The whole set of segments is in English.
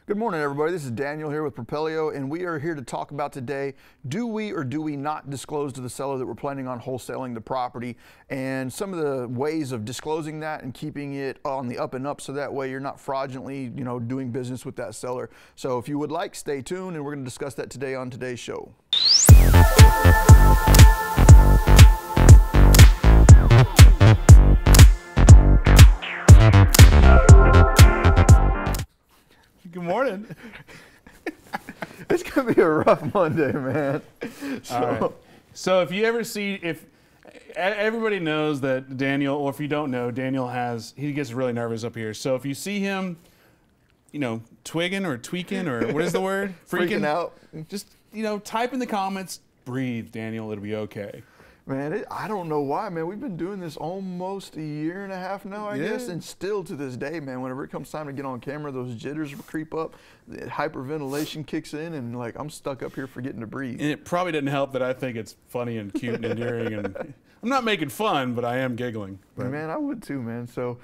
Good morning, everybody. This is Daniel here with Propelio, and we are here to talk about today, do we or do we not disclose to the seller that we're planning on wholesaling the property, and some of the ways of disclosing that and keeping it on the up and up so that way you're not fraudulently, doing business with that seller. So if you would like, stay tuned, and we're going to discuss that today on today's show. Good morning. It's gonna be a rough Monday, man. So if you ever see, if everybody knows that Daniel, or if you don't know, Daniel he gets really nervous up here. So if you see him, twigging or tweaking, or what is the word? Freaking out. Just, type in the comments, breathe, Daniel, it'll be okay. Man, I don't know why, man. We've been doing this almost a year and a half now, I guess, and still to this day, man, whenever it comes time to get on camera, those jitters creep up, the hyperventilation kicks in, and I'm stuck up here forgetting to breathe. And it probably didn't help that I think it's funny and cute and endearing, and I'm not making fun, but I am giggling. But. Man, I would too, man. So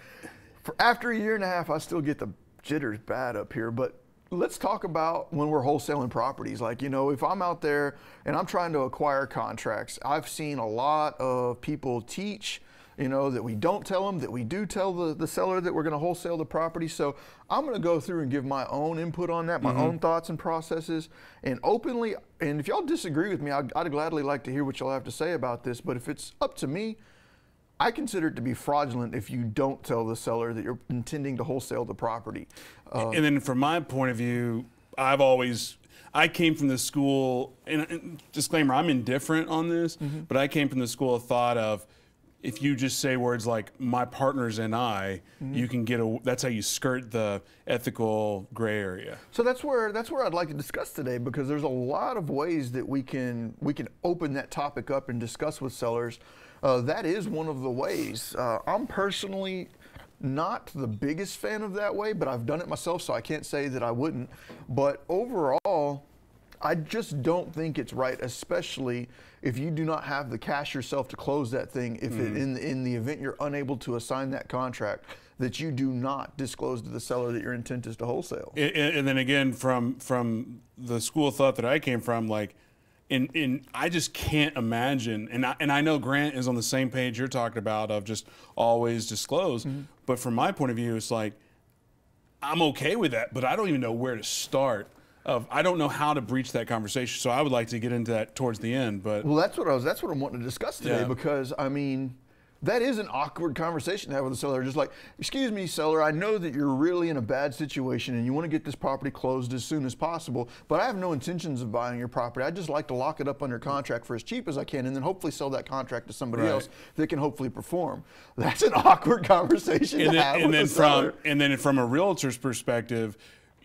after a year and a half, I still get the jitters bad up here, but let's talk about when we're wholesaling properties. Like, if I'm out there and I'm trying to acquire contracts, I've seen a lot of people teach, that we don't tell them, that we do tell the seller that we're going to wholesale the property. So I'm going to go through and give my own input on that, my own thoughts and processes, and openly, and if y'all disagree with me, I'd gladly like to hear what y'all have to say about this, but if it's up to me, I consider it to be fraudulent if you don't tell the seller that you're intending to wholesale the property. And then from my point of view, I came from the school, and disclaimer, I'm indifferent on this, but I came from the school of thought of, if you just say words like my partners and I, you can that's how you skirt the ethical gray area. So that's where I'd like to discuss today, because there's a lot of ways that we can open that topic up and discuss with sellers. That is one of the ways. I'm personally not the biggest fan of that way, but I've done it myself, so I can't say that I wouldn't. But overall, I just don't think it's right, especially if you do not have the cash yourself to close that thing. If in the event you're unable to assign that contract, that you do not disclose to the seller that your intent is to wholesale. And then again, from the school of thought that I came from, and I just can't imagine, and I know Grant is on the same page you're talking about of just always disclose, but from my point of view, it's like, I'm okay with that, but I don't even know where to start. I don't know how to breach that conversation, so I would like to get into that towards the end. But well, that's what I'm wanting to discuss today, because that is an awkward conversation to have with the seller. Just like, excuse me, seller, I know that you're really in a bad situation and you want to get this property closed as soon as possible, but I have no intentions of buying your property. I'd just like to lock it up under contract for as cheap as I can, and then hopefully sell that contract to somebody else that can hopefully perform. That's an awkward conversation to have with the seller. And then from a realtor's perspective,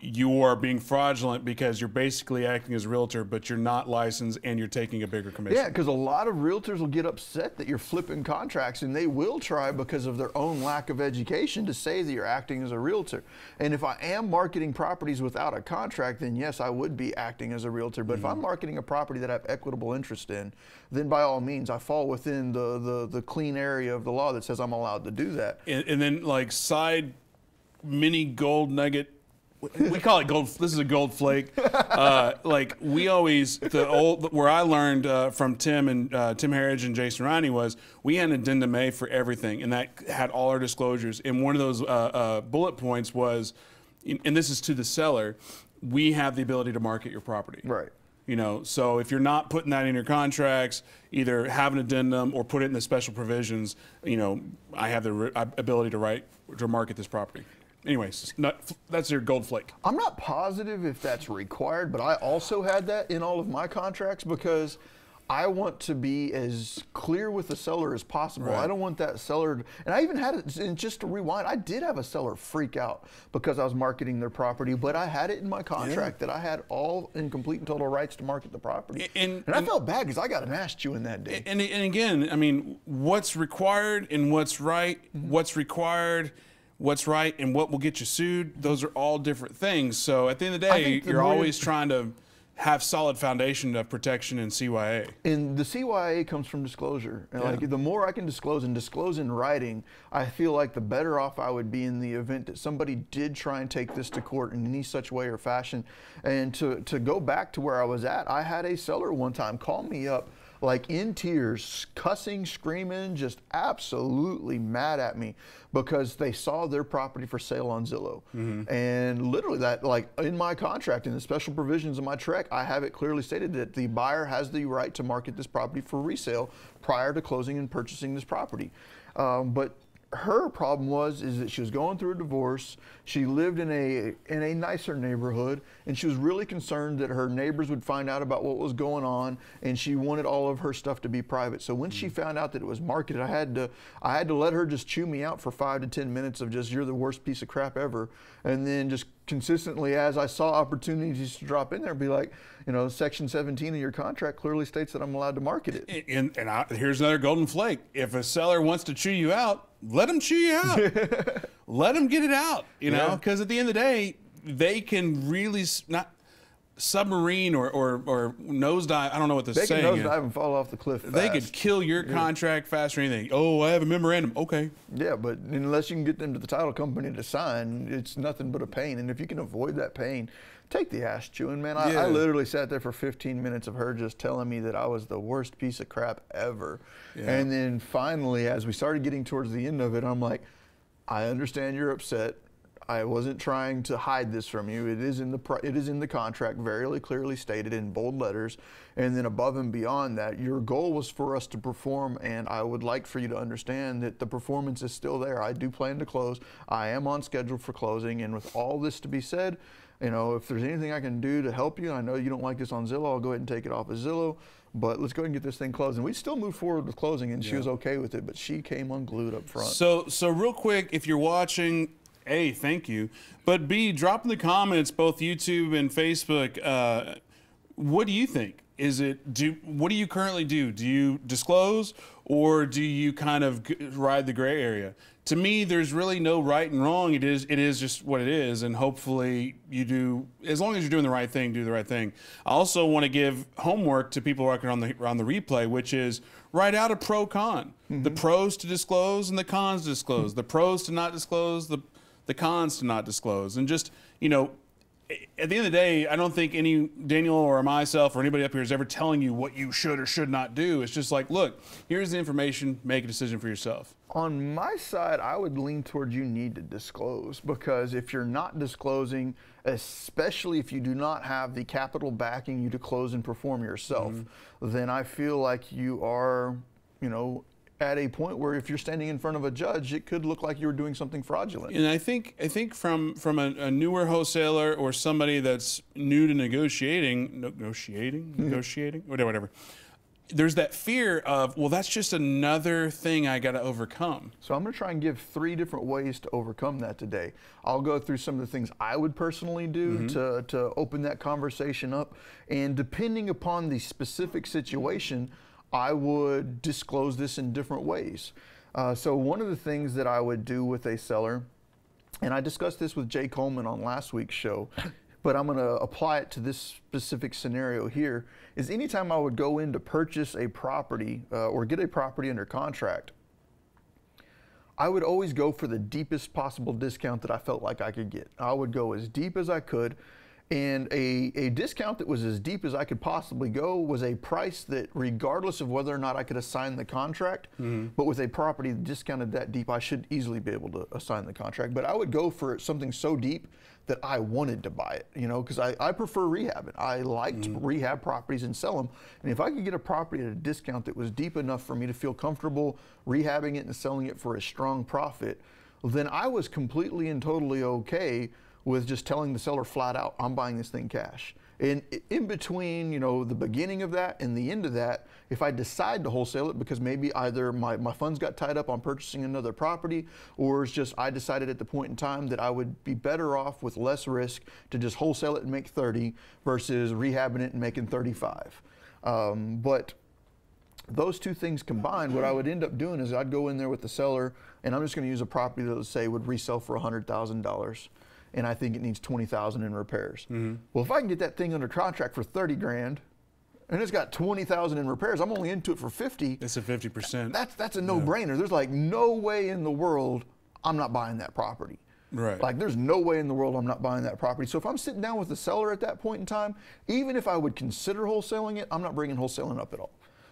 you are being fraudulent because you're basically acting as a realtor, but you're not licensed and you're taking a bigger commission. Yeah, because a lot of realtors will get upset that you're flipping contracts, and they will try, because of their own lack of education, to say that you're acting as a realtor. And if I am marketing properties without a contract, then yes, I would be acting as a realtor. But if I'm marketing a property that I have equitable interest in, then by all means, I fall within the clean area of the law that says I'm allowed to do that. And then, like, side mini gold nugget, we call it gold. This is a gold flake. Like, we always, where I learned from Tim Harridge and Jason Riney was, we had an addendum A for everything, and that had all our disclosures. And one of those bullet points was, and this is to the seller, we have the ability to market your property. Right. So if you're not putting that in your contracts, either have an addendum or put it in the special provisions, I have the ability to market this property. Anyways, that's your gold flake. I'm not positive if that's required, but I also had that in all of my contracts, because I want to be as clear with the seller as possible. Right. I don't want that seller, and I even had it, and just to rewind, I did have a seller freak out because I was marketing their property, but I had it in my contract that I had all and complete and total rights to market the property. And I felt bad because I got an ass chewing that day. And again, what's required and what's right, what's required, what's right, and what will get you sued, those are all different things. So at the end of the day, you're always trying to have solid foundation of protection in CYA. And the CYA comes from disclosure. And like the more I can disclose and disclose in writing, I feel like the better off I would be in the event that somebody did try and take this to court in any such way or fashion. And to go back to where I was at, I had a seller one time call me up like in tears, cussing, screaming, just absolutely mad at me because they saw their property for sale on Zillow. And literally that, like in my contract, in the special provisions of my TREC, I have it clearly stated that the buyer has the right to market this property for resale prior to closing and purchasing this property. But her problem is that she was going through a divorce. She lived in a nicer neighborhood, and she was really concerned that her neighbors would find out about what was going on, and she wanted all of her stuff to be private. So when she found out that it was marketed, I had to let her just chew me out for 5 to 10 minutes of just, you're the worst piece of crap ever. And then just consistently, as I saw opportunities to drop in there, be like, you know, Section 17 of your contract clearly states that I'm allowed to market it. Here's another golden flake. If a seller wants to chew you out, let them chew you out. Let them get it out, you know, because at the end of the day, they can really not submarine or nosedive. I don't know what the saying is. They can nosedive and fall off the cliff fast. They could kill your contract faster than anything. Oh, I have a memorandum. Okay. Yeah, but unless you can get them to the title company to sign, it's nothing but a pain. And if you can avoid that pain, take the ass chewing, man. I literally sat there for 15 minutes of her just telling me that I was the worst piece of crap ever. And then finally, as we started getting towards the end of it, I'm like, I understand you're upset. I wasn't trying to hide this from you. It is in the contract, very clearly stated in bold letters. And then above and beyond that, your goal was for us to perform, and I would like for you to understand that the performance is still there. I do plan to close. I am on schedule for closing, and with all this to be said, you know, if there's anything I can do to help you, I know you don't like this on Zillow, I'll go ahead and take it off of Zillow, but let's go ahead and get this thing closed. And we still moved forward with closing, and she was okay with it, but she came unglued up front. So real quick, if you're watching, A, thank you, but B, drop in the comments, both YouTube and Facebook, what do you think? What do you currently do? Do you disclose, or do you kind of ride the gray area? To me, there's really no right and wrong. It is just what it is, and hopefully you do, as long as you're doing the right thing, do the right thing. I also want to give homework to people working on the replay, which is write out a pro-con. The pros to disclose and the cons to disclose. The pros to not disclose, the cons to not disclose. And just, you know, at the end of the day, I don't think any Daniel or myself or anybody up here is ever telling you what you should or should not do. It's just like, look, here's the information, make a decision for yourself. On my side, I would lean towards you need to disclose, because if you're not disclosing, especially if you do not have the capital backing you to close and perform yourself, then I feel like you are, you know, at a point where if you're standing in front of a judge, it could look like you were doing something fraudulent. And I think from a newer wholesaler or somebody that's new to negotiating, whatever. There's that fear of, well, that's just another thing I got to overcome. So I'm going to try and give 3 different ways to overcome that today. I'll go through some of the things I would personally do to open that conversation up, and depending upon the specific situation, I would disclose this in different ways. So one of the things that I would do with a seller, and I discussed this with Jay Coleman on last week's show, but I'm going to apply it to this specific scenario here, is anytime I would go in to purchase a property or get a property under contract, I would always go for the deepest possible discount that I felt like I could get. I would go as deep as I could. And a discount that was as deep as I could possibly go was a price that, regardless of whether or not I could assign the contract, but with a property discounted that deep, I should easily be able to assign the contract. But I would go for something so deep that I wanted to buy it, you know, because I prefer rehabbing. I like to rehab properties and sell them. And if I could get a property at a discount that was deep enough for me to feel comfortable rehabbing it and selling it for a strong profit, then I was completely and totally okay with just telling the seller flat out, I'm buying this thing cash. And in between, you know, the beginning of that and the end of that, if I decide to wholesale it because maybe either my funds got tied up on purchasing another property, or it's just I decided at the point in time that I would be better off with less risk to just wholesale it and make 30 versus rehabbing it and making 35. But those two things combined, what I would end up doing is I'd go in there with the seller, and I'm just going to use a property that, let's say, would resell for $100,000. and I think it needs 20,000 in repairs. Well, if I can get that thing under contract for 30 grand, and it's got 20,000 in repairs, I'm only into it for 50. It's a 50%. That's a no-brainer. There's like no way in the world I'm not buying that property. Right. Like there's no way in the world I'm not buying that property. So if I'm sitting down with the seller at that point in time, even if I would consider wholesaling it, I'm not bringing wholesaling up at all,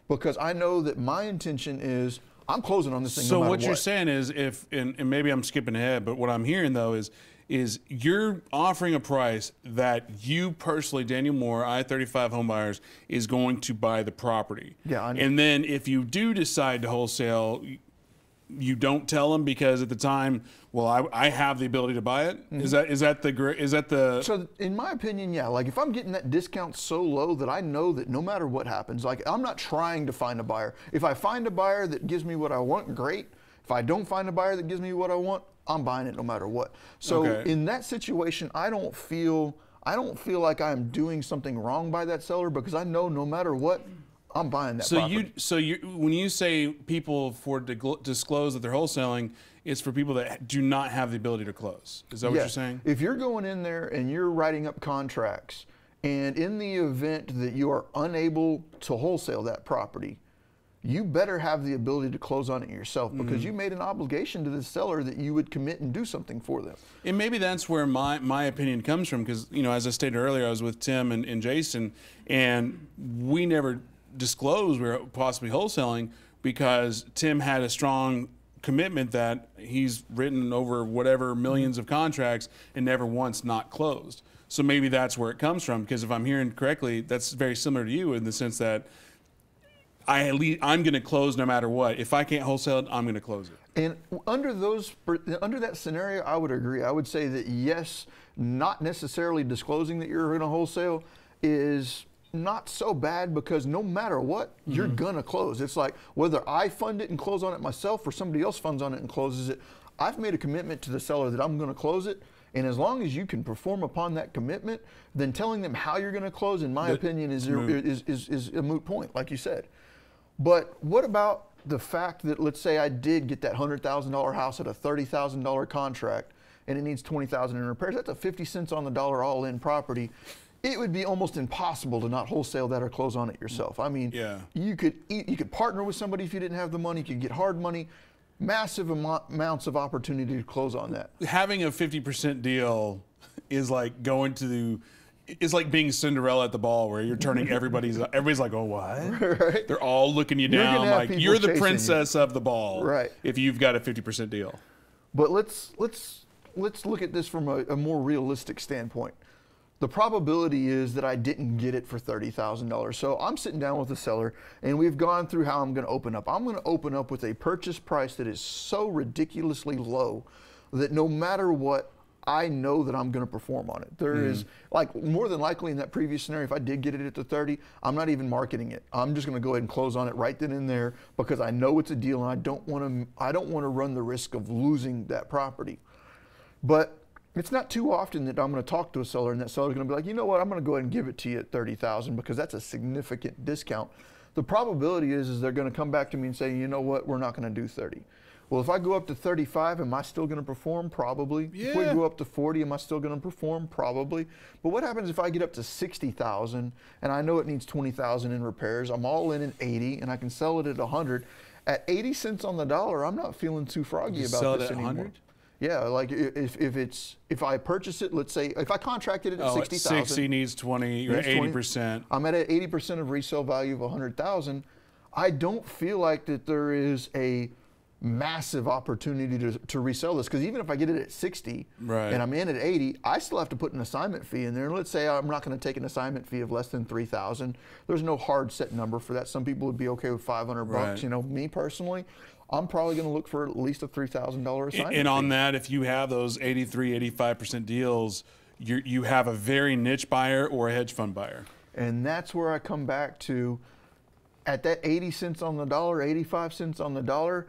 because I know that my intention is I'm closing on this thing. So no matter what you're saying is, if and maybe I'm skipping ahead, but what I'm hearing though is you're offering a price that you personally, Daniel Moore, I-35 Homebuyers, is going to buy the property. Yeah. And then if you do decide to wholesale, you don't tell them because at the time, well, I have the ability to buy it. Is that the? So in my opinion, yeah. Like if I'm getting that discount so low that I know that no matter what happens, like I'm not trying to find a buyer. If I find a buyer that gives me what I want, great. If I don't find a buyer that gives me what I want, I'm buying it no matter what. So in that situation, I don't feel like I'm doing something wrong by that seller, because I know no matter what, I'm buying that property. When you say people for disclose that they're wholesaling, it's for people that do not have the ability to close. Is that what you're saying? If you're going in there and you're writing up contracts, and in the event that you are unable to wholesale that property, you better have the ability to close on it yourself, because you made an obligation to the seller that you would commit and do something for them. And maybe that's where my opinion comes from, because as I stated earlier, I was with Tim and Jason, and we never disclosed we were possibly wholesaling because Tim had a strong commitment that he's written over whatever millions of contracts and never once not closed. So maybe that's where it comes from, because if I'm hearing correctly, that's very similar to you in the sense that I'm going to close no matter what. If I can't wholesale it, I'm going to close it. And under that scenario, I would agree. I would say that yes, not necessarily disclosing that you're going to wholesale is not so bad, because no matter what, you're gonna close. It's like whether I fund it and close on it myself or somebody else funds on it and closes it, I've made a commitment to the seller that I'm gonna close it. And as long as you can perform upon that commitment, then telling them how you're gonna close, in my opinion, is a moot point, like you said. But what about the fact that, let's say I did get that $100,000 house at a $30,000 contract and it needs 20,000 in repairs? That's a 50 cents on the dollar all-in property. It would be almost impossible to not wholesale that or close on it yourself. I mean, you could partner with somebody if you didn't have the money. You could get hard money, massive amounts of opportunity to close on that. Having a 50% deal is like it's like being Cinderella at the ball, where you're turning everybody's like, oh, what? Right. They're all looking you down like you're the princess of the ball. Right. If you've got a 50% deal. But let's look at this from a more realistic standpoint. The probability is that I didn't get it for $30,000. So I'm sitting down with the seller and we've gone through how I'm going to open up. I'm going to open up with a purchase price that is so ridiculously low that no matter what, I know that I'm going to perform on it. There is, like, more than likely in that previous scenario, if I did get it at the 30, I'm not even marketing it. I'm just going to go ahead and close on it right then and there, because I know it's a deal and I don't want to run the risk of losing that property. But it's not too often that I'm going to talk to a seller and that seller's going to be like, you know what, I'm going to go ahead and give it to you at $30,000, because that's a significant discount. The probability is they're going to come back to me and say, you know what, we're not going to do 30. Well, if I go up to 35, am I still going to perform? Probably. Yeah. If we go up to 40, am I still going to perform? Probably. But what happens if I get up to 60,000 and I know it needs 20,000 in repairs? I'm all in at 80 and I can sell it at 100. At 80 cents on the dollar, I'm not feeling too froggy about this anymore. 100? Yeah, like if I purchase it, let's say if I contracted it at 60,000, 60 needs 20, you're at 80%. I'm at 80% of resale value of 100,000. I don't feel like that there is a massive opportunity to resell this, because even if I get it at 60 and I'm in at 80, I still have to put an assignment fee in there. And let's say I'm not going to take an assignment fee of less than $3,000. There's no hard set number for that. Some people would be okay with $500. You know, me personally, I'm probably going to look for at least a $3,000 assignment and on fee. that, if you have those 83, 85% deals, you have a very niche buyer or a hedge fund buyer. And that's where I come back to, at that 80 cents on the dollar, 85 cents on the dollar,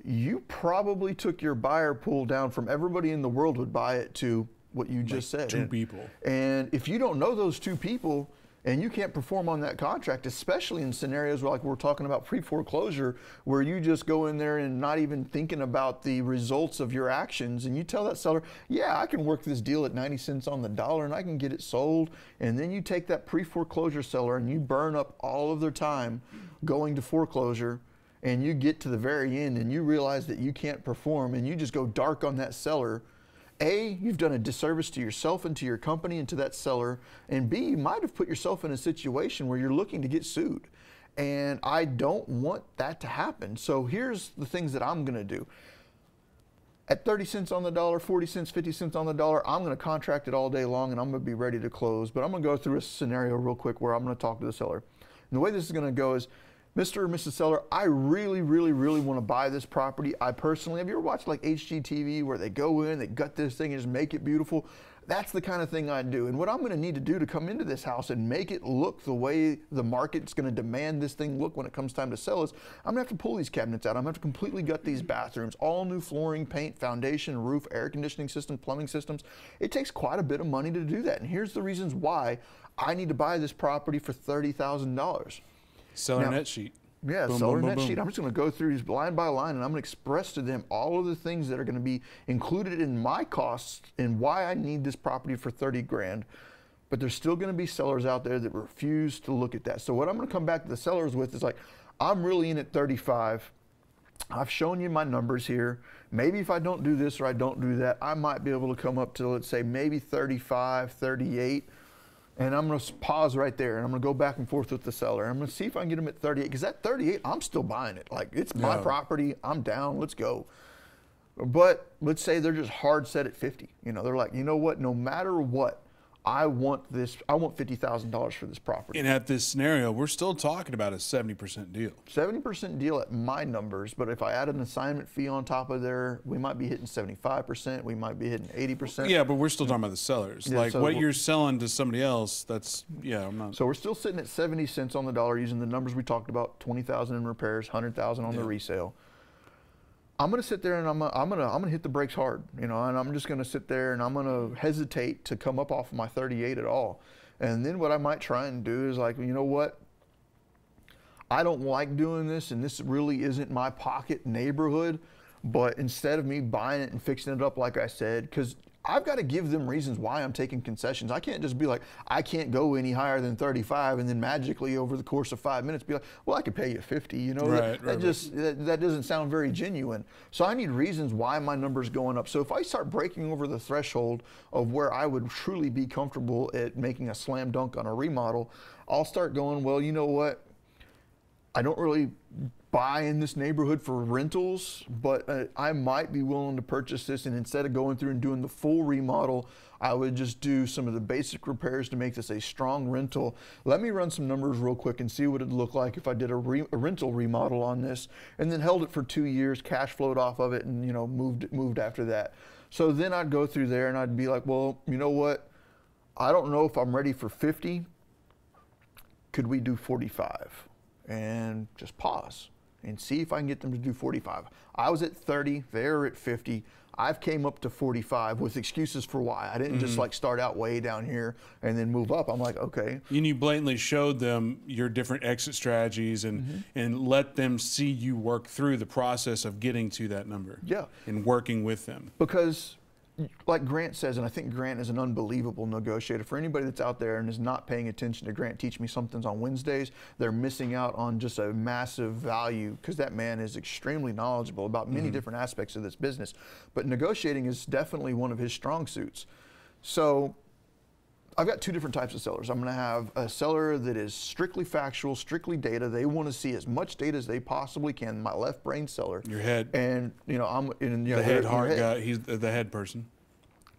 you probably took your buyer pool down from everybody in the world would buy it to what you just said. 2 people. And if you don't know those 2 people, and you can't perform on that contract, especially in scenarios like we're talking about pre-foreclosure, where you just go in there and not even thinking about the results of your actions, and you tell that seller, yeah, I can work this deal at 90 cents on the dollar and I can get it sold, and then you take that pre-foreclosure seller and you burn up all of their time going to foreclosure, and you get to the very end and you realize that you can't perform, and you just go dark on that seller. A, you've done a disservice to yourself and to your company and to that seller, and B, you might have put yourself in a situation where you're looking to get sued. And I don't want that to happen. So here's the things that I'm gonna do. At 30 cents on the dollar, 40 cents, 50 cents on the dollar, I'm gonna contract it all day long and I'm gonna be ready to close. But I'm gonna go through a scenario real quick where I'm gonna talk to the seller. And the way this is gonna go is, Mr. or Mrs. Seller, I really, really, really want to buy this property. I personally, have you ever watched like HGTV where they go in, they gut this thing and just make it beautiful? That's the kind of thing I do. And what I'm going to need to do to come into this house and make it look the way the market's going to demand this thing look when it comes time to sell is, I'm going to have to pull these cabinets out. I'm going to have to completely gut these bathrooms, all new flooring, paint, foundation, roof, air conditioning system, plumbing systems. It takes quite a bit of money to do that. And here's the reasons why I need to buy this property for $30,000. Seller net sheet. Yeah, Boom, seller boom, boom, net boom. sheet. I'm just going to go through these line by line, and I'm going to express to them all of the things that are going to be included in my costs and why I need this property for 30 grand. But there's still going to be sellers out there that refuse to look at that. So what I'm going to come back to the sellers with is like, I'm really in at 35. I've shown you my numbers here. Maybe if I don't do this or I don't do that, I might be able to come up to, let's say, maybe 35, 38. And I'm going to pause right there, and I'm going to go back and forth with the seller. I'm going to see if I can get them at 38, because at 38, I'm still buying it. Like, it's my property. I'm down. Let's go. But let's say they're just hard set at 50. You know, they're like, you know what? No matter what, I want this. I want $50,000 for this property. And at this scenario, we're still talking about a 70% deal. 70% deal at my numbers, but if I add an assignment fee on top of there, we might be hitting 75%. We might be hitting 80%. Yeah, but we're still talking about the sellers. Yeah, like so what you're selling to somebody else, that's, yeah, I'm not. So we're still sitting at 70 cents on the dollar using the numbers we talked about: 20,000 in repairs, 100,000 on the resale. I'm going to sit there and I'm going to hit the brakes hard, you know, and I'm just going to sit there and I'm going to hesitate to come up off of my 38 at all. And then what I might try and do is like, you know what? I don't like doing this, and this really isn't my pocket neighborhood, but instead of me buying it and fixing it up, like I said, because I've got to give them reasons why I'm taking concessions. I can't just be like, I can't go any higher than 35 and then magically over the course of 5 minutes be like, well, I could pay you 50, you know, that doesn't sound very genuine. So I need reasons why my number's going up. So if I start breaking over the threshold of where I would truly be comfortable at making a slam dunk on a remodel, I'll start going, well, you know what? I don't really buy in this neighborhood for rentals, but I might be willing to purchase this, and instead of going through and doing the full remodel, I would just do some of the basic repairs to make this a strong rental. Let me run some numbers real quick and see what it'd look like if I did a rental remodel on this, and then held it for 2 years, cash flowed off of it, and you know, moved after that. So then I'd go through there and I'd be like, well, you know what? I don't know if I'm ready for 50. Could we do 45? And just pause and see if I can get them to do 45. I was at 30, they're at 50. I've came up to 45 with excuses for why. I didn't just like start out way down here and then move up. I'm like, okay. And you blatantly showed them your different exit strategies and let them see you work through the process of getting to that number. Yeah. And working with them. Because like Grant says, and I think Grant is an unbelievable negotiator. For anybody that's out there and is not paying attention to Grant Teach Me Somethings on Wednesdays, they're missing out on just a massive value, because that man is extremely knowledgeable about many different aspects of this business. But negotiating is definitely one of his strong suits. So I've got two different types of sellers. I'm going to have a seller that is strictly factual, strictly data. They want to see as much data as they possibly can. My left brain seller. Your head. And you know, I'm in the head heart guy. He's the head person.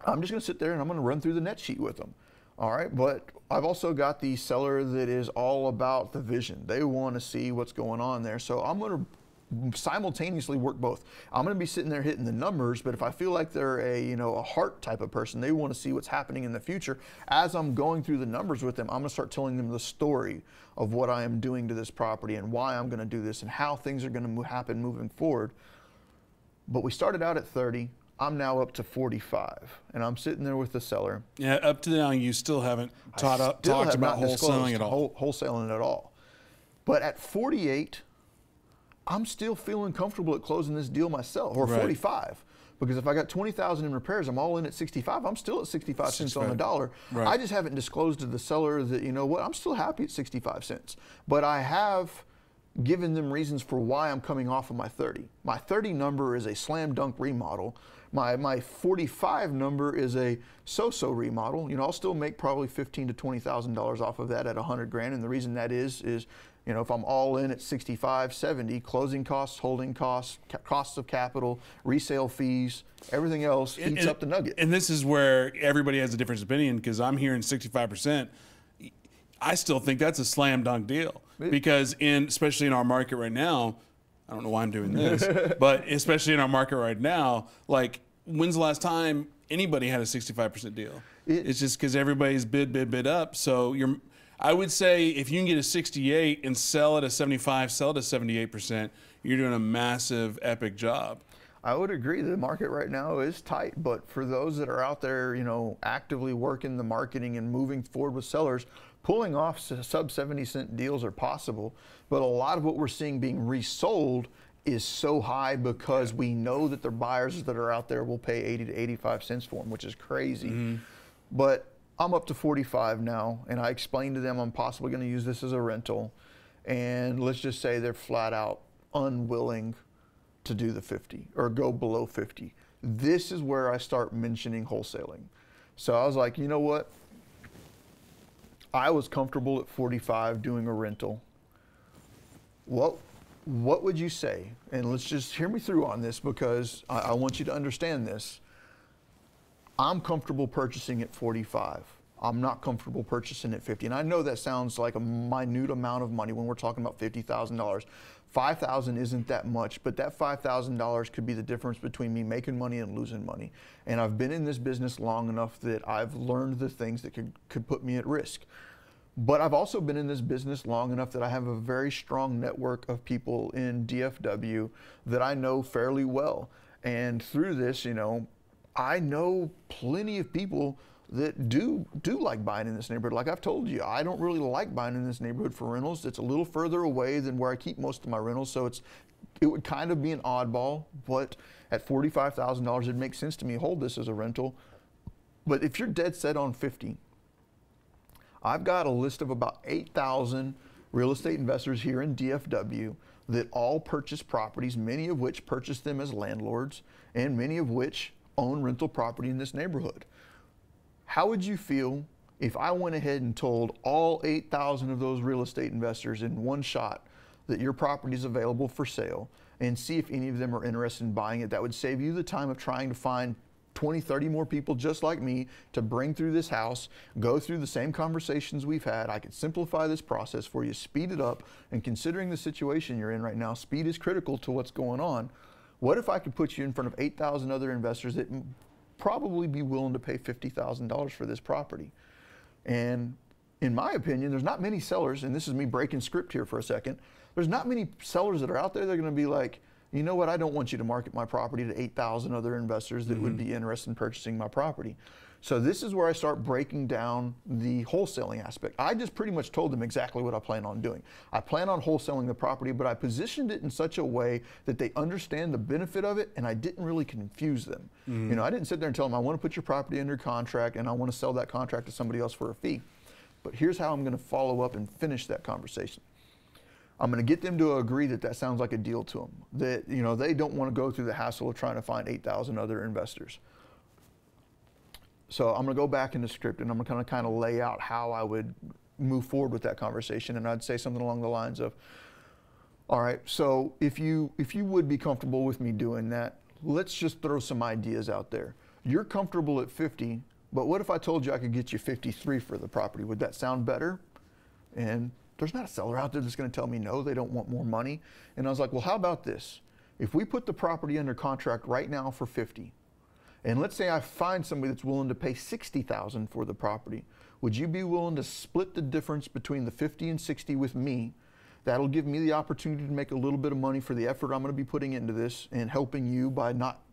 I'm just going to sit there and I'm going to run through the net sheet with them. All right, but I've also got the seller that is all about the vision. They want to see what's going on there. So I'm going to simultaneously work both. I'm going to be sitting there hitting the numbers, but if I feel like they're a heart type of person, they want to see what's happening in the future. As I'm going through the numbers with them, I'm going to start telling them the story of what I am doing to this property and why I'm going to do this and how things are going to happen moving forward. But we started out at 30. I'm now up to 45, and I'm sitting there with the seller. Yeah, up to now you still haven't talked about wholesaling at all. Wholesaling at all. But at 48, I'm still feeling comfortable at closing this deal myself, or 45. Because if I got 20,000 in repairs, I'm all in at 65. I'm still at 65 cents on the dollar. Right. I just haven't disclosed to the seller that, you know what, I'm still happy at 65 cents. But I have given them reasons for why I'm coming off of my 30. My 30 number is a slam dunk remodel. My 45 number is a so-so remodel. You know, I'll still make probably $15,000 to $20,000 off of that at 100 grand. And the reason that is, you know, if I'm all in at 65, 70, closing costs, holding costs, costs of capital, resale fees, everything else eats up the nugget. And this is where everybody has a different opinion, because I'm hearing 65%. I still think that's a slam dunk deal, because especially in our market right now, I don't know why I'm doing this, but especially in our market right now, like, when's the last time anybody had a 65% deal? It's just because everybody's bid up. So I would say if you can get a 68 and sell it at 75, sell it at 78%, you're doing a massive, epic job. I would agree the market right now is tight, but for those that are out there, you know, actively working the marketing and moving forward with sellers, pulling off sub 70-cent deals are possible, but a lot of what we're seeing being resold is so high because we know that the buyers that are out there will pay 80 to 85 cents for them, which is crazy. But I'm up to 45 now, and I explained to them I'm possibly going to use this as a rental, and let's just say they're flat out unwilling to do the 50 or go below 50. This is where I start mentioning wholesaling. So I was like, you know what? I was comfortable at 45 doing a rental. What would you say? And let's just hear me through on this, because I want you to understand this. I'm comfortable purchasing at 45. I'm not comfortable purchasing at 50. And I know that sounds like a minute amount of money when we're talking about $50,000. $5,000 isn't that much, but that $5,000 could be the difference between me making money and losing money. And I've been in this business long enough that I've learned the things that could put me at risk. But I've also been in this business long enough that I have a very strong network of people in DFW that I know fairly well. And through this, you know, I know plenty of people that do like buying in this neighborhood. Like I've told you, I don't really like buying in this neighborhood for rentals. It's a little further away than where I keep most of my rentals, so it would kind of be an oddball, but at $45,000, it makes sense to me, hold this as a rental. But if you're dead set on 50, I've got a list of about 8,000 real estate investors here in DFW that all purchase properties, many of which purchase them as landlords, and many of which own rental property in this neighborhood. How would you feel if I went ahead and told all 8,000 of those real estate investors in one shot that your property is available for sale, and see if any of them are interested in buying it? That would save you the time of trying to find 20, 30 more people just like me to bring through this house, go through the same conversations we've had. I could simplify this process for you, speed it up, and considering the situation you're in right now, speed is critical to what's going on. What if I could put you in front of 8,000 other investors that probably be willing to pay $50,000 for this property? And in my opinion, there's not many sellers, and this is me breaking script here for a second, there's not many sellers that are out there that are going to be like, you know what, I don't want you to market my property to 8,000 other investors that would be interested in purchasing my property. So this is where I start breaking down the wholesaling aspect. I just pretty much told them exactly what I plan on doing. I plan on wholesaling the property, but I positioned it in such a way that they understand the benefit of it, and I didn't really confuse them. You know, I didn't sit there and tell them, I want to put your property under contract and I want to sell that contract to somebody else for a fee. But here's how I'm going to follow up and finish that conversation. I'm going to get them to agree that that sounds like a deal to them, that, you know, they don't want to go through the hassle of trying to find 8,000 other investors. So I'm going to go back in the script and I'm going to kind of lay out how I would move forward with that conversation. And I'd say something along the lines of, all right, so if you would be comfortable with me doing that, let's just throw some ideas out there. You're comfortable at 50, but what if I told you I could get you 53 for the property? Would that sound better? And there's not a seller out there that's going to tell me no, they don't want more money. And I was like, well, how about this? If we put the property under contract right now for 50, and let's say I find somebody that's willing to pay 60,000 for the property, would you be willing to split the difference between the 50 and 60 with me? That'll give me the opportunity to make a little bit of money for the effort I'm going to be putting into this and helping you by not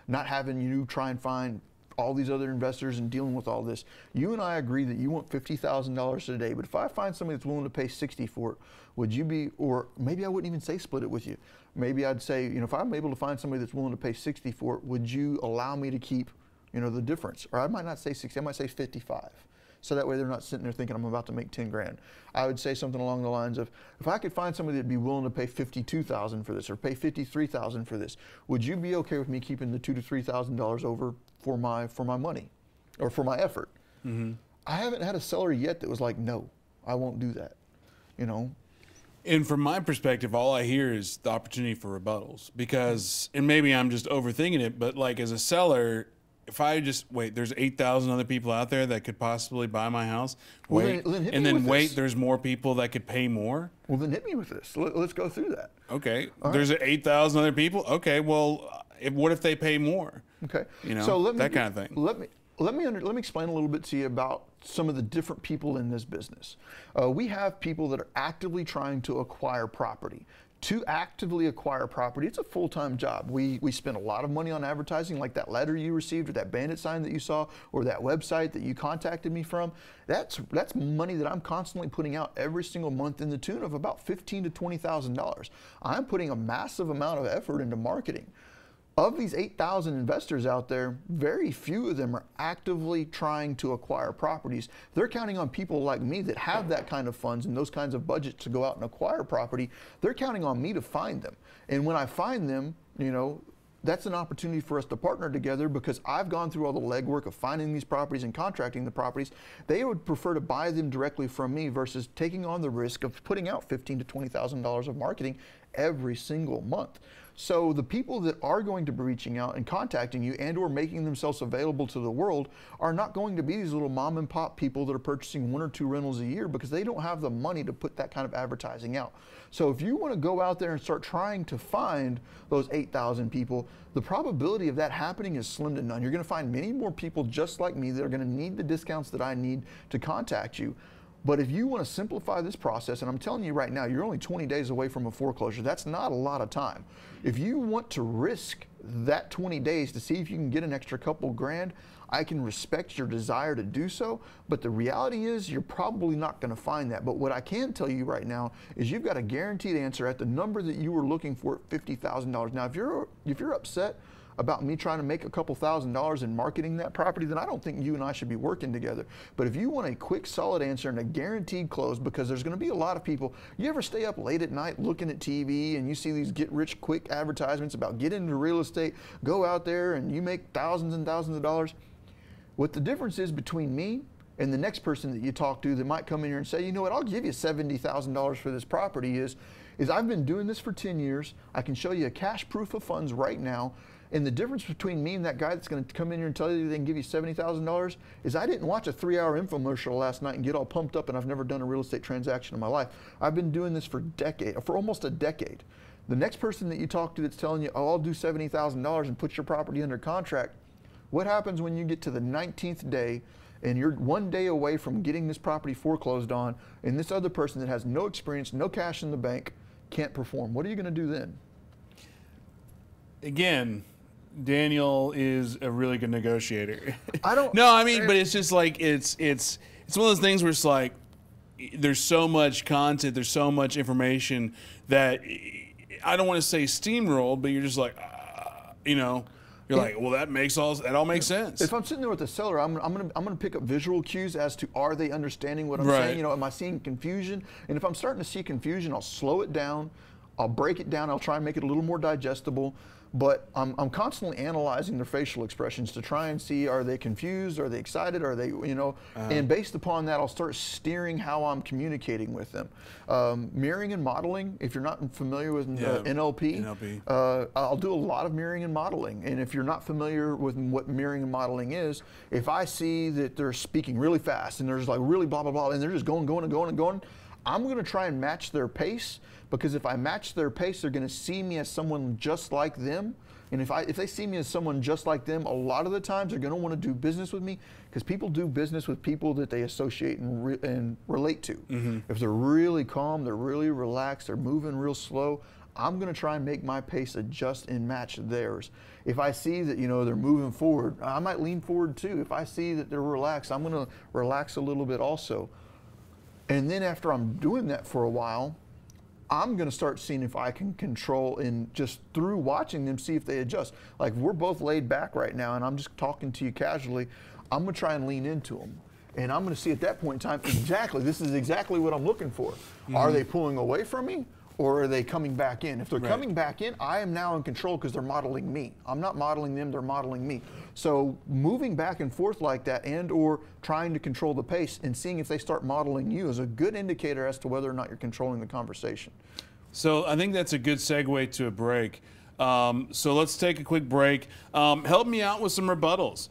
not having you try and find all these other investors and dealing with all this. You and I agree that you want $50,000 today, but if I find somebody that's willing to pay 60 for it, would you be, or maybe I wouldn't even say split it with you. Maybe I'd say, you know, if I'm able to find somebody that's willing to pay 60 for it, would you allow me to keep, you know, the difference? Or I might not say 60, I might say 55. So that way they're not sitting there thinking I'm about to make 10 grand. I would say something along the lines of, if I could find somebody that'd be willing to pay 52,000 for this or pay 53,000 for this, would you be okay with me keeping the $2,000 to $3,000 over for my money or for my effort? Mm-hmm. I haven't had a seller yet that was like, no, I won't do that, you know? And from my perspective, all I hear is the opportunity for rebuttals because, and maybe I'm just overthinking it, but like as a seller, if I just wait, there's 8,000 other people out there that could possibly buy my house. Wait, well, then and then wait, there's more people that could pay more. Well, then hit me with this. Let's go through that. Okay, all there's right. 8,000 other people. Okay, well, what if they pay more? Okay, you know, so that kind of thing. Let me explain a little bit to you about some of the different people in this business. We have people that are actively trying to acquire property. To actively acquire property, it's a full-time job. We spend a lot of money on advertising, like that letter you received or that bandit sign that you saw or that website that you contacted me from. That's money that I'm constantly putting out every single month in the tune of about $15,000 to $20,000. I'm putting a massive amount of effort into marketing. Of these 8,000 investors out there, very few of them are actively trying to acquire properties. They're counting on people like me that have that kind of funds and those kinds of budgets to go out and acquire property. They're counting on me to find them. And when I find them, you know, that's an opportunity for us to partner together because I've gone through all the legwork of finding these properties and contracting the properties. They would prefer to buy them directly from me versus taking on the risk of putting out $15,000 to $20,000 of marketing every single month. So the people that are going to be reaching out and contacting you and or making themselves available to the world are not going to be these little mom and pop people that are purchasing 1 or 2 rentals a year because they don't have the money to put that kind of advertising out. So if you want to go out there and start trying to find those 8,000 people, the probability of that happening is slim to none. You're going to find many more people just like me that are going to need the discounts that I need to contact you. But if you want to simplify this process, and I'm telling you right now, you're only 20 days away from a foreclosure. That's not a lot of time. If you want to risk that 20 days to see if you can get an extra couple grand, I can respect your desire to do so, but the reality is you're probably not going to find that. But what I can tell you right now is you've got a guaranteed answer at the number that you were looking for at $50,000. Now, if you're upset about me trying to make a couple $1,000s in marketing that property, then I don't think you and I should be working together. But if you want a quick, solid answer and a guaranteed close, because there's going to be a lot of people, you ever stay up late at night looking at TV and you see these get-rich-quick advertisements about get into real estate, go out there and you make thousands and thousands of dollars? What the difference is between me and the next person that you talk to that might come in here and say, you know what, I'll give you $70,000 for this property is I've been doing this for 10 years. I can show you a cash proof of funds right now. And the difference between me and that guy that's going to come in here and tell you they can give you $70,000 is I didn't watch a 3-hour infomercial last night and get all pumped up and I've never done a real estate transaction in my life. I've been doing this for almost a decade. The next person that you talk to that's telling you, oh, I'll do $70,000 and put your property under contract, what happens when you get to the 19th day and you're 1 day away from getting this property foreclosed on and this other person that has no experience, no cash in the bank, can't perform? What are you going to do then? Again, Daniel is a really good negotiator. But it's just like it's one of those things where it's like there's so much content, there's so much information that I don't want to say steamrolled, but you're just like, you're like, well, that all makes sense. If I'm sitting there with the seller, I'm gonna pick up visual cues as to are they understanding what I'm saying? You know, am I seeing confusion? And if I'm starting to see confusion, I'll slow it down, I'll break it down, I'll try and make it a little more digestible. But I'm constantly analyzing their facial expressions to try and see, are they confused, are they excited, are they, and based upon that, I'll start steering how I'm communicating with them. Mirroring and modeling, if you're not familiar with NLP, I'll do a lot of mirroring and modeling. And if you're not familiar with what mirroring and modeling is, if I see that they're speaking really fast and there's like really blah, blah, blah, and they're just going, I'm going to try and match their pace, because if I match their pace, they're going to see me as someone just like them. And if they see me as someone just like them, a lot of the times they're going to want to do business with me, because people do business with people that they associate and relate to. Mm-hmm. If they're really calm, they're really relaxed, they're moving real slow, I'm going to try and make my pace adjust and match theirs. If I see that, you know, they're moving forward, I might lean forward too. If I see that they're relaxed, I'm going to relax a little bit also. And then after I'm doing that for a while, I'm going to start seeing if I can control, and just through watching them, see if they adjust. Like, we're both laid back right now and I'm just talking to you casually. I'm going to try and lean into them. And I'm going to see at that point in time, exactly, this is exactly what I'm looking for. Are they pulling away from me, or are they coming back in? If they're coming back in, I am now in control because they're modeling me. I'm not modeling them, they're modeling me. So moving back and forth like that, and or trying to control the pace and seeing if they start modeling you, is a good indicator as to whether or not you're controlling the conversation. So I think that's a good segue to a break. So let's take a quick break. Help me out with some rebuttals.